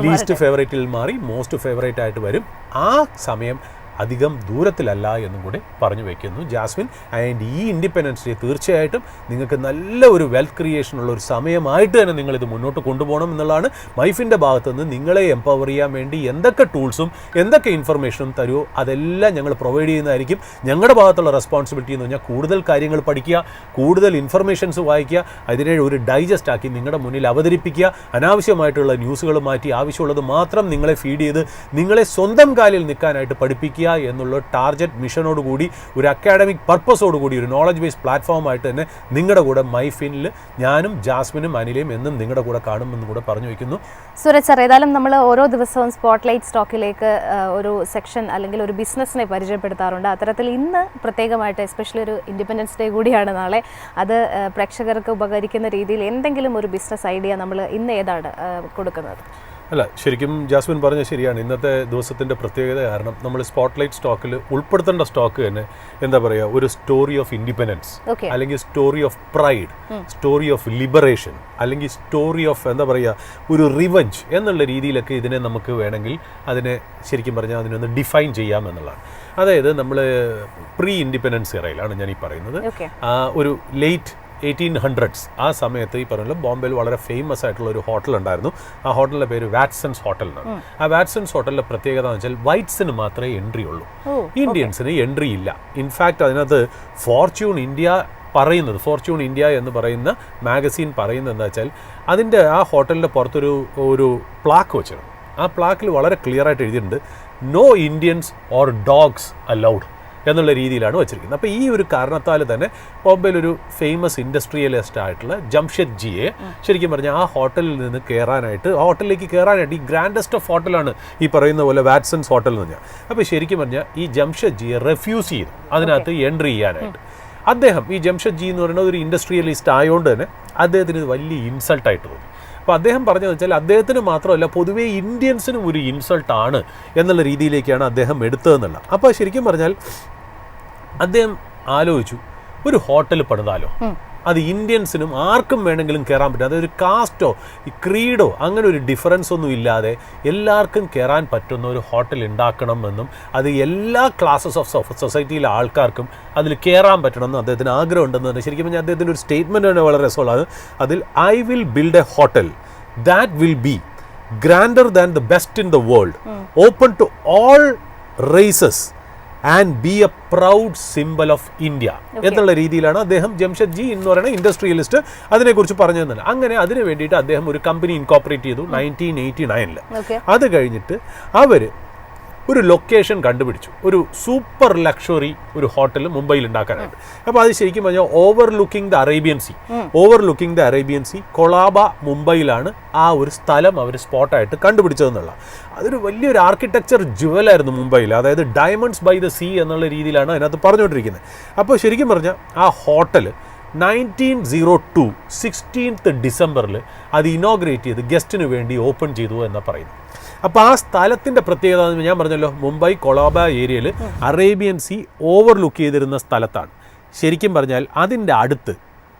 ലീസ്റ്റ് ഫേവറേറ്റിൽ മാറി മോസ്റ്റ് ഫേവറേറ്റ് ആയിട്ട് വരും. ആ സമയം അധികം ദൂരത്തിലല്ല എന്നും കൂടി പറഞ്ഞു വയ്ക്കുന്നു ജാസ്മിൻ. ആൻഡ് ഈ ഇൻഡിപെൻഡൻസ് ഡേ തീർച്ചയായിട്ടും നിങ്ങൾക്ക് നല്ല ഒരു വെൽത്ത് ക്രിയേഷനുള്ള ഒരു സമയമായിട്ട് തന്നെ നിങ്ങളിത് മുന്നോട്ട് കൊണ്ടുപോകണം എന്നുള്ളതാണ്. മൈഫിൻ്റെ ഭാഗത്തു നിന്ന് നിങ്ങളെ എംപവർ ചെയ്യാൻ വേണ്ടി എന്തൊക്കെ ടൂൾസും എന്തൊക്കെ ഇൻഫർമേഷനും തരുമോ അതെല്ലാം ഞങ്ങൾ പ്രൊവൈഡ് ചെയ്യുന്നതായിരിക്കും. ഞങ്ങളുടെ ഭാഗത്തുള്ള റെസ്പോൺസിബിലിറ്റി എന്ന് പറഞ്ഞാൽ കൂടുതൽ കാര്യങ്ങൾ പഠിക്കുക, കൂടുതൽ ഇൻഫർമേഷൻസ് വായിക്കുക, അതിനെ ഒരു ഡൈജസ്റ്റ് ആക്കി നിങ്ങളുടെ മുന്നിൽ അവതരിപ്പിക്കുക, അനാവശ്യമായിട്ടുള്ള ന്യൂസുകൾ മാറ്റി ആവശ്യമുള്ളത് മാത്രം നിങ്ങളെ ഫീഡ് ചെയ്ത് നിങ്ങളെ സ്വന്തം കാലിൽ നിൽക്കാനായിട്ട് പഠിപ്പിക്കുക ഇന്ത്യ എന്നുള്ള ടാർഗറ്റ് മിഷനോടുകൂടി ഒരു അക്കാഡമിക് പർപ്പസോടുകൂടി ഒരു നോളജ് ബേസ്ഡ് പ്ലാറ്റ്ഫോമായിട്ട് തന്നെ നിങ്ങളുടെ കൂടെ മൈഫിനിൽ ഞാനും ജാസ്മിനും അനിലയും എന്നും നിങ്ങളുടെ കൂടെ കാണുമെന്ന് കൂടെ പറഞ്ഞു വയ്ക്കുന്നു. സൂരജ് സർ, ഏതായാലും നമ്മൾ ഓരോ ദിവസവും സ്പോട്ട്ലൈറ്റ് സ്റ്റോക്കിലേക്ക് ഒരു സെക്ഷൻ അല്ലെങ്കിൽ ഒരു ബിസിനസ്സിനെ പരിചയപ്പെടുത്താറുണ്ട്. അത്തരത്തിൽ ഇന്ന് പ്രത്യേകമായിട്ട് എസ്പെഷ്യലി ഒരു ഇൻഡിപെൻഡൻസ് ഡേ കൂടിയാണ് നാളെ. അത് പ്രേക്ഷകർക്ക് ഉപകരിക്കുന്ന രീതിയിൽ എന്തെങ്കിലും ഒരു ബിസിനസ് ഐഡിയ നമ്മൾ ഇന്ന് ഏതാണ് കൊടുക്കുന്നത്? അല്ല, ശരിക്കും ജാസ്മിൻ പറഞ്ഞ ശരിയാണ്. ഇന്നത്തെ ദിവസത്തിൻ്റെ പ്രത്യേകത കാരണം നമ്മൾ സ്പോട്ട്ലൈറ്റ് സ്റ്റോക്കിൽ ഉൾപ്പെടുത്തേണ്ട സ്റ്റോക്ക് തന്നെ എന്താ പറയുക, ഒരു സ്റ്റോറി ഓഫ് ഇൻഡിപെൻഡൻസ്, അല്ലെങ്കിൽ story of pride, story of liberation, അല്ലെങ്കിൽ സ്റ്റോറി ഓഫ് എന്താ പറയുക ഒരു റിവഞ്ച് എന്നുള്ള രീതിയിലൊക്കെ ഇതിനെ നമുക്ക് വേണമെങ്കിൽ അതിനെ ശരിക്കും പറഞ്ഞാൽ അതിനൊന്ന് ഡിഫൈൻ ചെയ്യാമെന്നുള്ളതാണ്. അതായത് നമ്മൾ പ്രീ ഇൻഡിപെൻഡൻസ് ഇറയിലാണ് ഞാൻ ഈ പറയുന്നത്. ഒരു ലേറ്റ് 1800s ആ സമയത്ത് ഈ പറഞ്ഞ ബോംബെയിൽ വളരെ ഫേമസ് ആയിട്ടുള്ള ഒരു ഹോട്ടൽ ഉണ്ടായിരുന്നു. ആ ഹോട്ടലിൻ്റെ പേര് വാറ്റ്സൺസ് ഹോട്ടൽ എന്നാണ്. ആ വാറ്റ്സൺസ് ഹോട്ടലിലെ പ്രത്യേകത എന്ന് വെച്ചാൽ വൈറ്റ്സിന് മാത്രമേ എൻട്രി ഉള്ളൂ, ഇന്ത്യൻസിന് എൻട്രി ഇല്ല. ഇൻഫാക്റ്റ് അതിനകത്ത് ഫോർച്യൂൺ ഇന്ത്യ എന്ന് പറയുന്ന മാഗസീൻ പറയുന്നത് എന്താ വെച്ചാൽ അതിൻ്റെ ആ ഹോട്ടലിൻ്റെ പുറത്തൊരു പ്ലാക്ക് വെച്ചിരുന്നു. ആ പ്ലാക്കിൽ വളരെ ക്ലിയർ ആയിട്ട് എഴുതിയിട്ടുണ്ട്, no Indians or dogs allowed എന്നുള്ള രീതിയിലാണ് വെച്ചിരിക്കുന്നത്. അപ്പോൾ ഈ ഒരു കാരണത്താൽ തന്നെ ബോംബെയിൽ ഒരു ഫേമസ് ഇൻഡസ്ട്രിയലിസ്റ്റ് ആയിട്ടുള്ള ജംഷെദ്ജിയെ ശരിക്കും പറഞ്ഞാൽ ആ ഹോട്ടലിൽ നിന്ന് ഹോട്ടലിലേക്ക് കയറാനായിട്ട് ഈ ഗ്രാൻഡസ്റ്റ് ഓഫ് ഹോട്ടലാണ് ഈ പറയുന്ന പോലെ വാറ്റ്സൺസ് ഹോട്ടൽ എന്ന് പറഞ്ഞാൽ. അപ്പോൾ ശരിക്കും പറഞ്ഞാൽ ഈ ജംഷെദ്ജിയെ റെഫ്യൂസ് ചെയ്തു അതിനകത്ത് എൻട്രി ചെയ്യാനായിട്ട്. അദ്ദേഹം ഈ ജംഷെദ്ജി എന്ന് പറയുന്നത് ഒരു ഇൻഡസ്ട്രിയലിസ്റ്റ് ആയതുകൊണ്ട് തന്നെ അദ്ദേഹത്തിന് ഇത് വലിയ ഇൻസൾട്ടായിട്ട് തോന്നി. അപ്പോൾ അദ്ദേഹം പറഞ്ഞതെന്ന് വെച്ചാൽ അദ്ദേഹത്തിന് മാത്രമല്ല പൊതുവേ ഇന്ത്യൻസിനും ഒരു ഇൻസൾട്ടാണ് എന്നുള്ള രീതിയിലേക്കാണ് അദ്ദേഹം എടുത്തതെന്നുള്ള. അപ്പോൾ ശരിക്കും പറഞ്ഞാൽ അദ്ദേഹം ആലോചിച്ചു, ഒരു ഹോട്ടൽ പണിതാലോ, അത് ഇന്ത്യൻസിനും ആർക്കും വേണമെങ്കിലും കയറാൻ പറ്റും, അതൊരു കാസ്റ്റോ ക്രീഡോ അങ്ങനെ ഒരു ഡിഫറൻസ് ഒന്നും ഇല്ലാതെ എല്ലാവർക്കും കയറാൻ പറ്റുന്ന ഒരു ഹോട്ടൽ ഉണ്ടാക്കണമെന്നും അത് എല്ലാ ക്ലാസ്സസ് ഓഫ് സൊസൈറ്റിയിലെ ആൾക്കാർക്കും അതിൽ കയറാൻ പറ്റണമെന്നും അദ്ദേഹത്തിന് ആഗ്രഹമുണ്ടെന്ന് തന്നെ ശരിക്കും പറഞ്ഞാൽ അദ്ദേഹത്തിൻ്റെ ഒരു സ്റ്റേറ്റ്മെൻ്റ് തന്നെ വളരെ രസമുള്ളത്. അതിൽ I will build a hotel that will be grander than the best in the world, open to all races and be a proud symbol of India എന്നുള്ള രീതിയിലാണ് അദ്ദേഹം ജംഷെദ്ജി എന്ന് പറയുന്ന ഇൻഡസ്ട്രിയലിസ്റ്റ് അതിനെക്കുറിച്ച് പറഞ്ഞു തന്നെ. അങ്ങനെ അതിന് വേണ്ടിയിട്ട് അദ്ദേഹം ഒരു കമ്പനി ഇൻകോപ്പറേറ്റ് ചെയ്തു 1989. അത് കഴിഞ്ഞിട്ട് അവർ ഒരു ലൊക്കേഷൻ കണ്ടുപിടിച്ചു, ഒരു സൂപ്പർ ലക്ഷറി ഒരു ഹോട്ടൽ മുംബൈയിൽ ഉണ്ടാക്കാനായിട്ട്. അപ്പോൾ അത് ശരിക്കും പറഞ്ഞാൽ ഓവർലുക്കിംഗ് ദ അറേബ്യൻ സീ കൊളാബ മുംബൈയിലാണ് ആ ഒരു സ്ഥലം അവർ സ്പോട്ടായിട്ട് കണ്ടുപിടിച്ചതെന്നുള്ള. അതൊരു വലിയൊരു ആർക്കിടെക്ചർ ജുവലായിരുന്നു മുംബൈയിൽ, അതായത് ഡയമണ്ട്സ് ബൈ ദ സീ എന്നുള്ള രീതിയിലാണ് അതിനകത്ത് പറഞ്ഞുകൊണ്ടിരിക്കുന്നത്. അപ്പോൾ ശരിക്കും പറഞ്ഞാൽ ആ ഹോട്ടൽ 1902 16th ഡിസംബറിൽ അത് ഇനോഗ്രേറ്റ് ചെയ്ത് ഗസ്റ്റിന് വേണ്ടി ഓപ്പൺ ചെയ്തു എന്നാണ് പറയുന്നത്. അപ്പോൾ ആ സ്ഥലത്തിൻ്റെ പ്രത്യേകത ഞാൻ പറഞ്ഞല്ലോ, മുംബൈ കൊളാബ ഏരിയയിൽ അറേബ്യൻ സീ ഓവർലുക്ക് ചെയ്തിരുന്ന സ്ഥലത്താണ്. ശരിക്കും പറഞ്ഞാൽ അതിൻ്റെ അടുത്ത്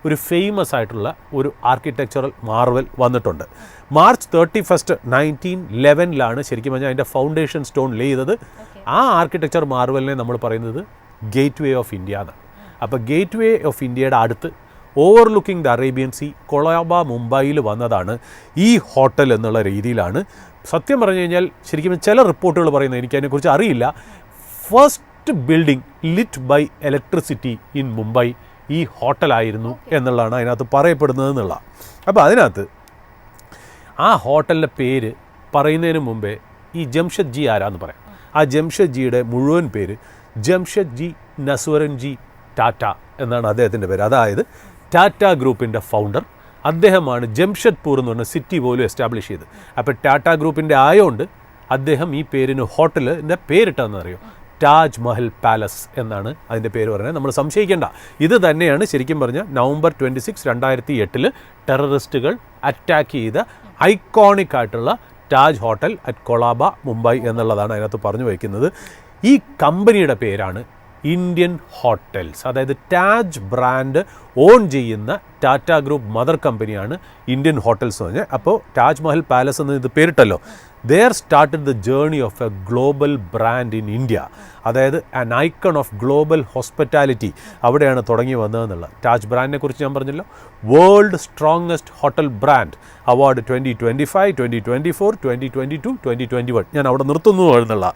ഒരു ഫേമസ് ആയിട്ടുള്ള ഒരു ആർക്കിടെക്ചറൽ മാർവൽ വന്നിട്ടുണ്ട്. മാർച്ച് 31 1911 ശരിക്കും പറഞ്ഞാൽ അതിൻ്റെ ഫൗണ്ടേഷൻ സ്റ്റോൺ ലേ ചെയ്തത്. ആ ആർക്കിടെക്ചർ മാർവലിനെ നമ്മൾ പറയുന്നത് ഗേറ്റ് വേ ഓഫ് ഇന്ത്യ എന്നാണ്. അപ്പോൾ ഗേറ്റ് വേ ഓഫ് ഇന്ത്യയുടെ അടുത്ത് ഓവർലുക്കിംഗ് ദ അറേബ്യൻ സീ കൊളാബ മുംബൈയിൽ വന്നതാണ് ഈ ഹോട്ടൽ എന്നുള്ള രീതിയിലാണ്. സത്യം പറഞ്ഞു കഴിഞ്ഞാൽ ശരിക്കും ചില റിപ്പോർട്ടുകൾ പറയുന്നത്, എനിക്കതിനെക്കുറിച്ച് അറിയില്ല, first building lit by electricity in Mumbai ഈ ഹോട്ടലായിരുന്നു എന്നുള്ളതാണ് അതിനകത്ത് പറയപ്പെടുന്നത് എന്നുള്ള. അപ്പോൾ അതിനകത്ത് ആ ഹോട്ടലിൻ്റെ പേര് പറയുന്നതിന് മുമ്പേ ഈ ജംഷെദ്ജി ആരാന്ന് പറയാം. ആ ജംഷെദ്ജിയുടെ മുഴുവൻ പേര് ജംഷെദ്ജി നസ്വരൻജി ടാറ്റ എന്നാണ് അദ്ദേഹത്തിൻ്റെ പേര്. അതായത് ടാറ്റ ഗ്രൂപ്പിൻ്റെ ഫൗണ്ടർ അദ്ദേഹമാണ് ജംഷഡ്പൂർ എന്ന് പറഞ്ഞ സിറ്റി പോലും എസ്റ്റാബ്ലിഷ് ചെയ്ത്. അപ്പോൾ ടാറ്റ ഗ്രൂപ്പിൻ്റെ ആയതുകൊണ്ട് അദ്ദേഹം ഈ പേരിന് ഹോട്ടലിൻ്റെ പേരിട്ടെന്നറിയോ, താജ് മഹൽ പാലസ് എന്നാണ് അതിൻ്റെ പേര് പറയുന്നത്. നമ്മൾ സംശയിക്കേണ്ട, ഇത് തന്നെയാണ് ശരിക്കും പറഞ്ഞാൽ നവംബർ 26 2008 ടെററിസ്റ്റുകൾ അറ്റാക്ക് ചെയ്ത ഐക്കോണിക് ആയിട്ടുള്ള താജ് ഹോട്ടൽ അറ്റ് കൊളാബ മുംബൈ എന്നുള്ളതാണ് അതിനകത്ത് പറഞ്ഞു വയ്ക്കുന്നത്. ഈ കമ്പനിയുടെ പേരാണ് ഇന്ത്യൻ ഹോട്ടൽസ്. അതായത് താജ് ബ്രാൻഡ് ഓൺ ചെയ്യുന്ന ടാറ്റ ഗ്രൂപ്പ് മദർ കമ്പനിയാണ് ഇന്ത്യൻ ഹോട്ടൽസ് എന്ന് പറഞ്ഞാൽ. അപ്പോൾ താജ് മഹൽ പാലസ് എന്ന് ഇത് പേരിട്ടല്ലോ. there started the journey of a global brand in India. അതായത് an icon of global hospitality അവിടെയാണ് തുടങ്ങി വന്നതെന്നുള്ള. താജ് ബ്രാൻഡിനെ കുറിച്ച് ഞാൻ പറഞ്ഞല്ലോ, world strongest hotel brand award 2025, 2024, 2022, 2021. ഞാൻ അവിടെ നിർത്തുന്നു എന്നുള്ള.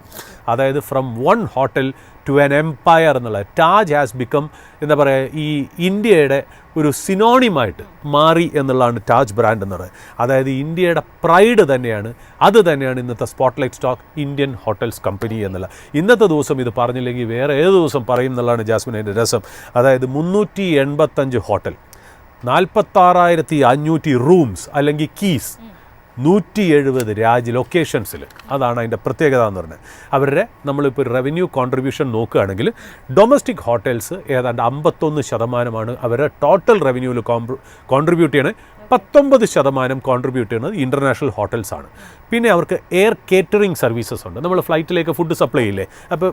അതായത് from one hotel to an empire എന്നുള്ള താജ് ഹാസ് ബിക്കം എന്താ പറയുക ഈ ഇന്ത്യയുടെ ഒരു സിനോണിമായിട്ട് മാറി എന്നുള്ളതാണ് താജ് ബ്രാൻഡ് എന്ന് പറയുന്നത്. അതായത് ഇന്ത്യയുടെ പ്രൈഡ് തന്നെയാണ്, അത് തന്നെയാണ് ഇന്നത്തെ spotlight stock Indian hotels company എന്നുള്ള. ഇന്നത്തെ ദിവസം ഇത് പറഞ്ഞില്ലെങ്കിൽ വേറെ ഏത് ദിവസം പറയും എന്നുള്ളതാണ് ജാസ്മിൻ അതിൻ്റെ രസം. അതായത് 385 ഹോട്ടൽ, 46,500 റൂംസ് അല്ലെങ്കിൽ കീസ്, 170 ലൊക്കേഷൻസിൽ. അതാണ് അതിൻ്റെ പ്രത്യേകത എന്ന് പറഞ്ഞത്. അവരുടെ നമ്മളിപ്പോൾ റവന്യൂ കോൺട്രിബ്യൂഷൻ നോക്കുകയാണെങ്കിൽ ഡൊമസ്റ്റിക് ഹോട്ടൽസ് ഏതാണ്ട് 51% അവരുടെ ടോട്ടൽ റവന്യൂവിൽ കോൺട്രിബ്യൂട്ട് ചെയ്യണത്. 19% കോൺട്രിബ്യൂട്ട് ചെയ്യുന്നത് ഇൻ്റർനാഷണൽ ഹോട്ടൽസാണ്. പിന്നെ അവർക്ക് എയർ കേറ്ററിംഗ് സർവീസസ് ഉണ്ട്. നമ്മൾ ഫ്ലൈറ്റിലേക്ക് ഫുഡ് സപ്ലൈ ചെയ്യില്ലേ, അപ്പോൾ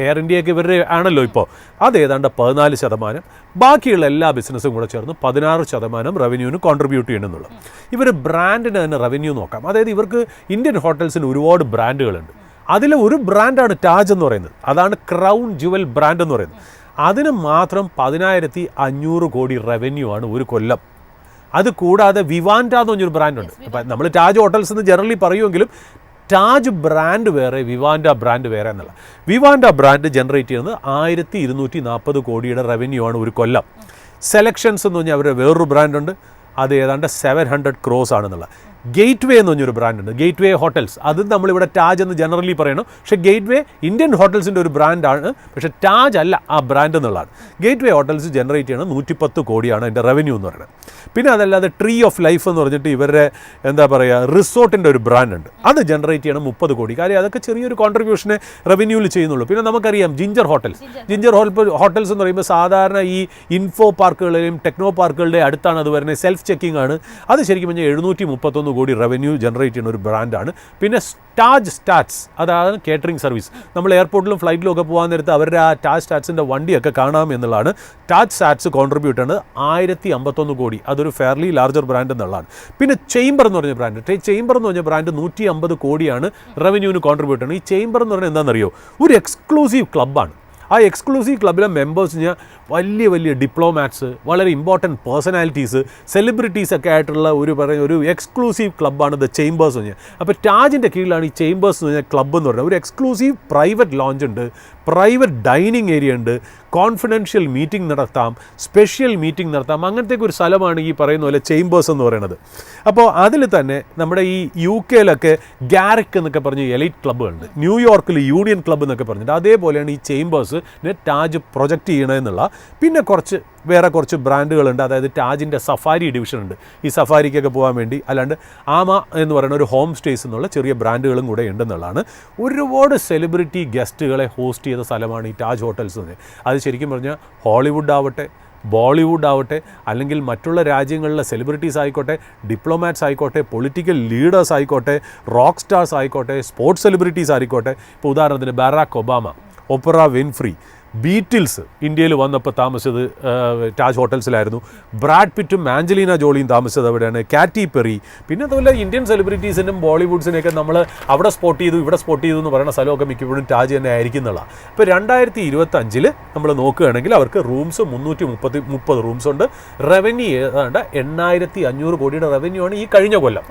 എയർ ഇന്ത്യയൊക്കെ ഇവരുടെ ആണല്ലോ ഇപ്പോൾ, അത് ഏതാണ്ട് 14%. ബാക്കിയുള്ള എല്ലാ ബിസിനസ്സും കൂടെ ചേർന്ന് 16% റവന്യൂവിന് കോൺട്രിബ്യൂട്ട് ചെയ്യണമെന്നുള്ളത്. ഇവർ ബ്രാൻഡിന് തന്നെ റവന്യൂ നോക്കാം. അതായത് ഇവർക്ക് ഇന്ത്യൻ ഹോട്ടൽസിന് ഒരുപാട് ബ്രാൻഡുകളുണ്ട്. അതിൽ ഒരു ബ്രാൻഡാണ് താജ് എന്ന് പറയുന്നത്. അതാണ് ക്രൗൺ ജുവൽ ബ്രാൻഡ് എന്ന് പറയുന്നത്. അതിന് മാത്രം 10,500 കോടി റവന്യൂ ആണ് ഒരു കൊല്ലം. അത് കൂടാതെ വിവാൻഡ എന്ന് പറഞ്ഞൊരു ബ്രാൻഡുണ്ട്. അപ്പം നമ്മൾ താജ് ഹോട്ടൽസ് എന്ന് ജനറലി പറയുമെങ്കിലും താജ് ബ്രാൻഡ് വേറെ, വിവാൻഡ ബ്രാൻഡ് വേറെ എന്നുള്ള. വിവാൻഡ ബ്രാൻഡ് ജനറേറ്റ് ചെയ്യുന്നത് 1,240 കോടിയുടെ റവന്യൂ ആണ് ഒരു കൊല്ലം. സെലക്ഷൻസ് എന്ന് പറഞ്ഞാൽ അവരുടെ വേറൊരു ബ്രാൻഡുണ്ട്, അത് ഏതാണ്ട് 700 crores ആണെന്നുള്ള. ഗേറ്റ് വേ എന്ന് പറഞ്ഞൊരു ബ്രാൻഡുണ്ട്, ഗേറ്റ് വേ ഹോട്ടൽസ്. അത് നമ്മളിവിടെ താജ് എന്ന് ജനറലി പറയണം, പക്ഷേ ഗേറ്റ് വേ ഇന്ത്യൻ ഹോട്ടൽസിൻ്റെ ഒരു ബ്രാൻഡാണ്, പക്ഷേ താജ് അല്ല ആ ബ്രാൻഡ് എന്നുള്ളതാണ്. ഗേറ്റ് വേ ഹോട്ടൽസ് ജനറേറ്റ് ചെയ്യണം 110 കോടിയാണ് അതിൻ്റെ റവന്യൂ എന്ന് പറയുന്നത്. പിന്നെ അതല്ലാതെ ട്രീ ഓഫ് ലൈഫ് എന്ന് പറഞ്ഞിട്ട് ഇവരുടെ എന്താ പറയുക റിസോർട്ടിൻ്റെ ഒരു ബ്രാൻഡ് ഉണ്ട്, അത് ജനറേറ്റ് ചെയ്യണം 30 കോടി. കാര്യം അതൊക്കെ ചെറിയൊരു കോൺട്രിബ്യൂഷനെ റവന്യൂവിൽ ചെയ്യുന്നുള്ളൂ. പിന്നെ നമുക്കറിയാം ജിഞ്ചർ ഹോട്ടൽസ് എന്ന് പറയുമ്പോൾ സാധാരണ ഈ ഇൻഫോ പാർക്കുകളുടെയും ടെക്നോ പാർക്കുകളുടെയും അടുത്താണ് അത് വരുന്നത്. സെൽഫ് ചെക്കിംഗ് ആണ്. അത് ശരിക്കും പറഞ്ഞാൽ 731 കോടി റവന്യൂ ജനറേറ്റ് ചെയ്യുന്ന ഒരു ബ്രാൻഡാണ്. പിന്നെ താജ് സ്റ്റാറ്റ്സ്, അതാണ് കേറ്ററിംഗ് സർവീസ്. നമ്മൾ എയർപോർട്ടിലും ഫ്ലൈറ്റിലും ഒക്കെ പോകാൻ നേരത്ത് അവരുടെ ആ താജ് സ്റ്റാറ്റ്സിൻ്റെ വണ്ടിയൊക്കെ കാണാം എന്നുള്ളതാണ്. താജ് സ്റ്റാറ്റ്സ് കോൺട്രിബ്യൂട്ട് ചെയ്യുന്നത് 1,051 കോടി. അതൊരു ഫെയർലി ലാർജർ ബ്രാൻഡ് എന്നുള്ളതാണ്. പിന്നെ ചേംബർ എന്ന് പറഞ്ഞ ബ്രാൻഡ്, ചേംബർ എന്ന് പറഞ്ഞ ബ്രാൻഡ് 150 കോടിയാണ് റവന്യൂവിന് കോൺട്രിബ്യൂട്ട് ചെയ്യുന്നത്. ഈ ചേംബർ എന്ന് പറഞ്ഞാൽ എന്താണെന്നറിയോ, ഒരു എക്സ്ക്ലൂസീവ് ക്ലബ്ബാണ്. ആ എക്സ്ക്ലൂസീവ് ക്ലബ്ബിലെ മെമ്പേഴ്സ് ഞാൻ വലിയ വലിയ ഡിപ്ലോമാറ്റ്സ്, വളരെ ഇമ്പോർട്ടൻറ്റ് പേഴ്സണാലിറ്റീസ്, സെലിബ്രിറ്റീസൊക്കെ ആയിട്ടുള്ള ഒരു എക്സ്ക്ലൂസീവ് ക്ലബ്ബാണ് ദ ചേംബേഴ്സ് എന്ന് പറഞ്ഞാൽ. അപ്പോൾ താജിൻ്റെ കീഴിലാണ് ഈ ചേംബേഴ്സ് എന്ന് പറഞ്ഞാൽ ക്ലബ്ബ് എന്ന് പറയുന്നത്. ഒരു എക്സ്ക്ലൂസീവ് പ്രൈവറ്റ് ലോഞ്ച് ഉണ്ട്, പ്രൈവറ്റ് ഡൈനിങ് ഏരിയ ഉണ്ട്, കോൺഫിഡൻഷ്യൽ മീറ്റിംഗ് നടത്താം, സ്പെഷ്യൽ മീറ്റിംഗ് നടത്താം. അങ്ങനത്തേക്ക് ഒരു സ്ഥലമാണ് ഈ പറയുന്ന പോലെ ചേംബേഴ്സ് എന്ന് പറയുന്നത്. അപ്പോൾ അതിൽ തന്നെ നമ്മുടെ ഈ UK ഗാരിക് എന്നൊക്കെ പറഞ്ഞ് എലൈറ്റ് ക്ലബ്ബുണ്ട്, ന്യൂയോർക്കിൽ യൂണിയൻ ക്ലബ്ബ് എന്നൊക്കെ പറഞ്ഞിട്ട് അതേപോലെയാണ് ഈ ചേംബേഴ്സിനെ താജ് പ്രൊജക്റ്റ് ചെയ്യണമെന്നുള്ള. പിന്നെ വേറെ കുറച്ച് ബ്രാൻഡുകളുണ്ട്. അതായത് താജിൻ്റെ സഫാരി ഡിവിഷൻ ഉണ്ട്, ഈ സഫാരിക്കൊക്കെ പോകാൻ വേണ്ടി. അല്ലാണ്ട് ആമ എന്ന് പറയുന്ന ഒരു ഹോം സ്റ്റേസ് എന്നുള്ള ചെറിയ ബ്രാൻഡുകളും കൂടെ ഉണ്ടെന്നുള്ളതാണ്. ഒരുപാട് സെലിബ്രിറ്റി ഗസ്റ്റുകളെ ഹോസ്റ്റ് ചെയ്ത സ്ഥലമാണ് ഈ താജ് ഹോട്ടൽസ് എന്ന്. അത് ശരിക്കും പറഞ്ഞാൽ ഹോളിവുഡ് ആവട്ടെ, ബോളിവുഡ് ആവട്ടെ, അല്ലെങ്കിൽ മറ്റുള്ള രാജ്യങ്ങളിലെ സെലിബ്രിറ്റീസ് ആയിക്കോട്ടെ, ഡിപ്ലോമാറ്റ്സ് ആയിക്കോട്ടെ, പൊളിറ്റിക്കൽ ലീഡേഴ്സ് ആയിക്കോട്ടെ, റോക്ക് സ്റ്റാർസ് ആയിക്കോട്ടെ, സ്പോർട്സ് സെലിബ്രിറ്റീസ് ആയിക്കോട്ടെ. ഇപ്പോൾ ഉദാഹരണത്തിന് ബറാക് ഒബാമ, ഒപ്ര വിൻഫ്രി, ബീറ്റിൽസ് ഇന്ത്യയിൽ വന്നപ്പോൾ താമസിച്ചത് താജ് ഹോട്ടൽസിലായിരുന്നു. ബ്രാഡ് പിറ്റും ആഞ്ചലീന ജോളിയും താമസിച്ചത് അവിടെയാണ്. കാറ്റി പെറി. പിന്നെ അതുപോലെ ഇന്ത്യൻ സെലിബ്രിറ്റീസിനും ബോളിവുഡ്സിനെയൊക്കെ നമ്മൾ അവിടെ സ്പോട്ട് ചെയ്തു ഇവിടെ സ്പോട്ട് ചെയ്തു എന്ന് പറയുന്ന സ്ഥലമൊക്കെ മിക്കപ്പോഴും താജ് തന്നെ ആയിരിക്കും എന്നുള്ള. ഇപ്പോൾ 2025 നമ്മൾ നോക്കുകയാണെങ്കിൽ അവർക്ക് റൂംസ് 330 റൂംസ് ഉണ്ട്. റവന്യൂ ഏതാണ്ട് 8,500 കോടിയുടെ റവന്യൂ ആണ് ഈ കഴിഞ്ഞ കൊല്ലം.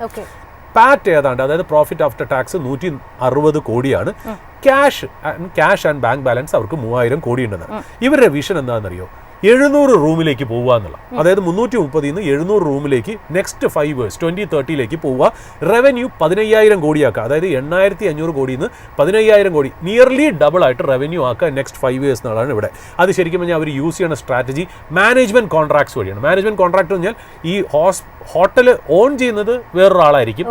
പാറ്റ് ഏതാണ്ട്, അതായത് പ്രോഫിറ്റ് ആഫ്റ്റർ ടാക്സ് 160 കോടിയാണ്. ക്യാഷ് ആൻഡ് ബാങ്ക് ബാലൻസ് അവർക്ക് 3,000 കോടി ഉണ്ടെന്നാണ്. ഇവരുടെ വിഷൻ എന്താണെന്നറിയോ, 700 റൂമിലേക്ക് പോവുക എന്നുള്ള. അതായത് 330 നിന്ന് 700 റൂമിലേക്ക് നെക്സ്റ്റ് 5 years 2030 പോവുക. റവന്യൂ 15,000 കോടിയാക്കുക. അതായത് 8,500 കോടിയിൽ നിന്ന് 15,000 കോടി, നിയർലി ഡബിൾ ആയിട്ട് റവന്യൂ ആക്കുക നെക്സ്റ്റ് 5 years എന്നുള്ളതാണ് ഇവിടെ. അത് ശരിക്കും പറഞ്ഞാൽ അവർ യൂസ് ചെയ്യുന്ന സ്ട്രാറ്റജി മാനേജ്മെൻറ്റ് കോൺട്രാക്ട്സ് വഴിയാണ്. മാനേജ്മെൻറ്റ് കോൺട്രാക്ട് പറഞ്ഞാൽ ഈ ഹോട്ടൽ ഓൺ ചെയ്യുന്നത് വേറൊരാളായിരിക്കും.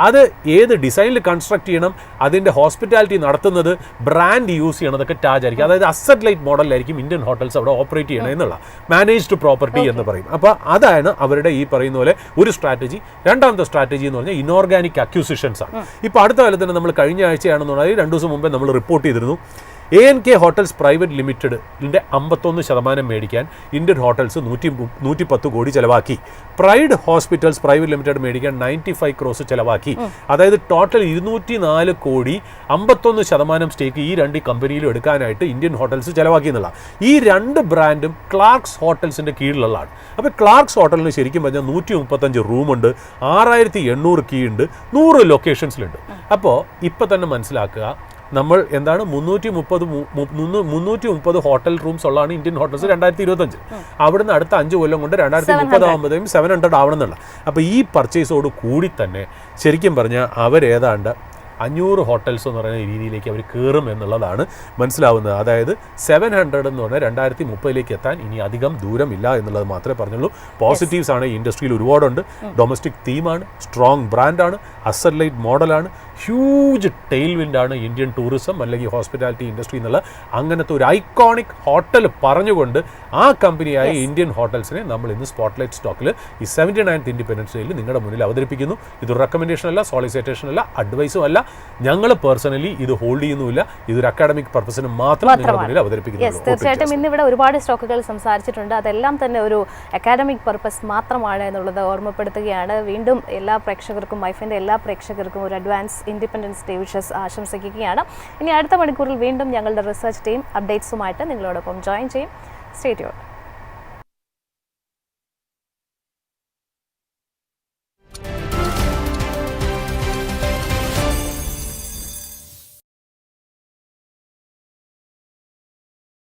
അത് ഏത് ഡിസൈനിൽ കൺസ്ട്രക്ട് ചെയ്യണം, അതിൻ്റെ ഹോസ്പിറ്റാലിറ്റി നടത്തുന്നത്, ബ്രാൻഡ് യൂസ് ചെയ്യണതൊക്കെ താജ് ആയിരിക്കും. അതായത് അസറ്റ് ലൈറ്റ് മോഡലിലായിരിക്കും ഇന്ത്യൻ ഹോട്ടൽസ് അവിടെ ഓപ്പറേറ്റ് ചെയ്യണം എന്നുള്ള, മാനേജ്ഡ് പ്രോപ്പർട്ടി എന്ന് പറയും. അപ്പോൾ അതാണ് അവരുടെ ഈ പറയുന്ന പോലെ ഒരു സ്ട്രാറ്റജി. രണ്ടാമത്തെ സ്ട്രാറ്റജി എന്ന് പറഞ്ഞാൽ ഇനോർഗാനിക് അക്യൂസിഷൻസ് ആണ്. ഇപ്പോൾ അടുത്ത കാലത്ത് തന്നെ നമ്മൾ കഴിഞ്ഞ ആഴ്ചയാണെന്നുണ്ടെങ്കിൽ 2 ദിവസം മുമ്പേ നമ്മൾ റിപ്പോർട്ട് ചെയ്തിരുന്നു, ANK ഹോട്ടൽസ് പ്രൈവറ്റ് ലിമിറ്റഡിൻ്റെ 51% മേടിക്കാൻ ഇന്ത്യൻ ഹോട്ടൽസ് 110 കോടി ചിലവാക്കി. പ്രൈഡ് ഹോസ്പിറ്റൽസ് പ്രൈവറ്റ് ലിമിറ്റഡ് മേടിക്കാൻ 95 crores ചിലവാക്കി. അതായത് ടോട്ടൽ 204 കോടി 51% സ്റ്റേക്ക് ഈ 2 കമ്പനിയിലും എടുക്കാനായിട്ട് ഇന്ത്യൻ ഹോട്ടൽസ് ചിലവാക്കി എന്നുള്ള. ഈ 2 ബ്രാൻഡും ക്ലാർക്സ് ഹോട്ടൽസിൻ്റെ കീഴിലുള്ളതാണ്. അപ്പോൾ ക്ലാർക്സ് ഹോട്ടലിന് ശരിക്കും പറഞ്ഞാൽ 135 റൂമുണ്ട്, 6,800 കീ ഉണ്ട്, 100 ലൊക്കേഷൻസിലുണ്ട്. അപ്പോൾ ഇപ്പോൾ തന്നെ മനസ്സിലാക്കുക, നമ്മൾ എന്താണ് 330 ഹോട്ടൽ റൂംസ് ഉള്ളതാണ് ഇന്ത്യൻ ഹോട്ടൽസ് 2025. അവിടുന്ന് അടുത്ത 5 കൊല്ലം കൊണ്ട് 2030 ആകുമ്പോഴത്തേക്കും 700 ആവണമെന്നുള്ള. അപ്പോൾ ഈ പർച്ചേസോട് കൂടി തന്നെ ശരിക്കും പറഞ്ഞാൽ അവരേതാണ്ട് 500 ഹോട്ടൽസ് എന്ന് പറയുന്ന രീതിയിലേക്ക് അവർ കയറും എന്നുള്ളതാണ് മനസ്സിലാവുന്നത്. അതായത് 700 എന്ന് പറഞ്ഞാൽ 2030 എത്താൻ ഇനി അധികം ദൂരമില്ല എന്നുള്ളത് മാത്രമേ പറഞ്ഞുള്ളൂ. പോസിറ്റീവ്സ് ആണ് ഈ ഇൻഡസ്ട്രിയിൽ ഒരുപാടുണ്ട്. ഡൊമസ്റ്റിക് തീമാണ്, സ്ട്രോങ് ബ്രാൻഡാണ്, അസറ്റ് മോഡലാണ്, ഹ്യൂജ് ടെയിൽ വിൻഡാണ് ഇന്ത്യൻ ടൂറിസം അല്ലെങ്കിൽ ഹോസ്പിറ്റാലിറ്റി ഇൻഡസ്ട്രി എന്നുള്ള അങ്ങനത്തെ ഒരു ഐക്കോണിക് ഹോട്ടൽ പറഞ്ഞുകൊണ്ട് ആ കമ്പനിയായ ഇന്ത്യൻ ഹോട്ടൽസിനെ നമ്മൾ ഇന്ന് സ്പോട്ട്ലൈറ്റ് സ്റ്റോക്കിൽ ഈ 79th ഇൻഡിപെൻഡൻസ് ഡേയിൽ നിങ്ങളുടെ മുന്നിൽ അവതരിപ്പിക്കുന്നു. ഇതൊരു റെക്കമെൻഡേഷൻ അല്ല, സോളിസിറ്റേഷൻ അല്ല, അഡ്വൈസും അല്ല. ഞങ്ങൾ പേഴ്സണലി ഇത് ഹോൾഡ് ചെയ്യുന്നുമില്ല. ഇതൊരു അക്കാഡമിക് പർപ്പസിന് മാത്രം നിങ്ങളുടെ മുന്നിൽ അവതരിപ്പിക്കുന്നു. തീർച്ചയായിട്ടും ഇന്ന് ഇവിടെ ഒരുപാട് സ്റ്റോക്കുകൾ സംസാരിച്ചിട്ടുണ്ട്. അതെല്ലാം തന്നെ ഒരു അക്കാഡമിക് പർപ്പസ് മാത്രമാണ് എന്നുള്ളത് ഓർമ്മപ്പെടുത്തുകയാണ്. വീണ്ടും എല്ലാ പ്രേക്ഷകർക്കും, മൈഫിൻ്റെ എല്ലാ പ്രേക്ഷകർക്കും ഒരു അഡ്വാൻസ് ഇൻഡിപെൻഡൻസ് ഡേ വിഷസ് ആശംസിക്കുകയാണ്. ഇനി അടുത്ത മണിക്കൂറിൽ വീണ്ടും ഞങ്ങളുടെ റിസർച്ച് ടീം അപ്ഡേറ്റ്സുമായിട്ട് നിങ്ങളോടൊപ്പം ജോയിൻ ചെയ്യും. Stay tuned.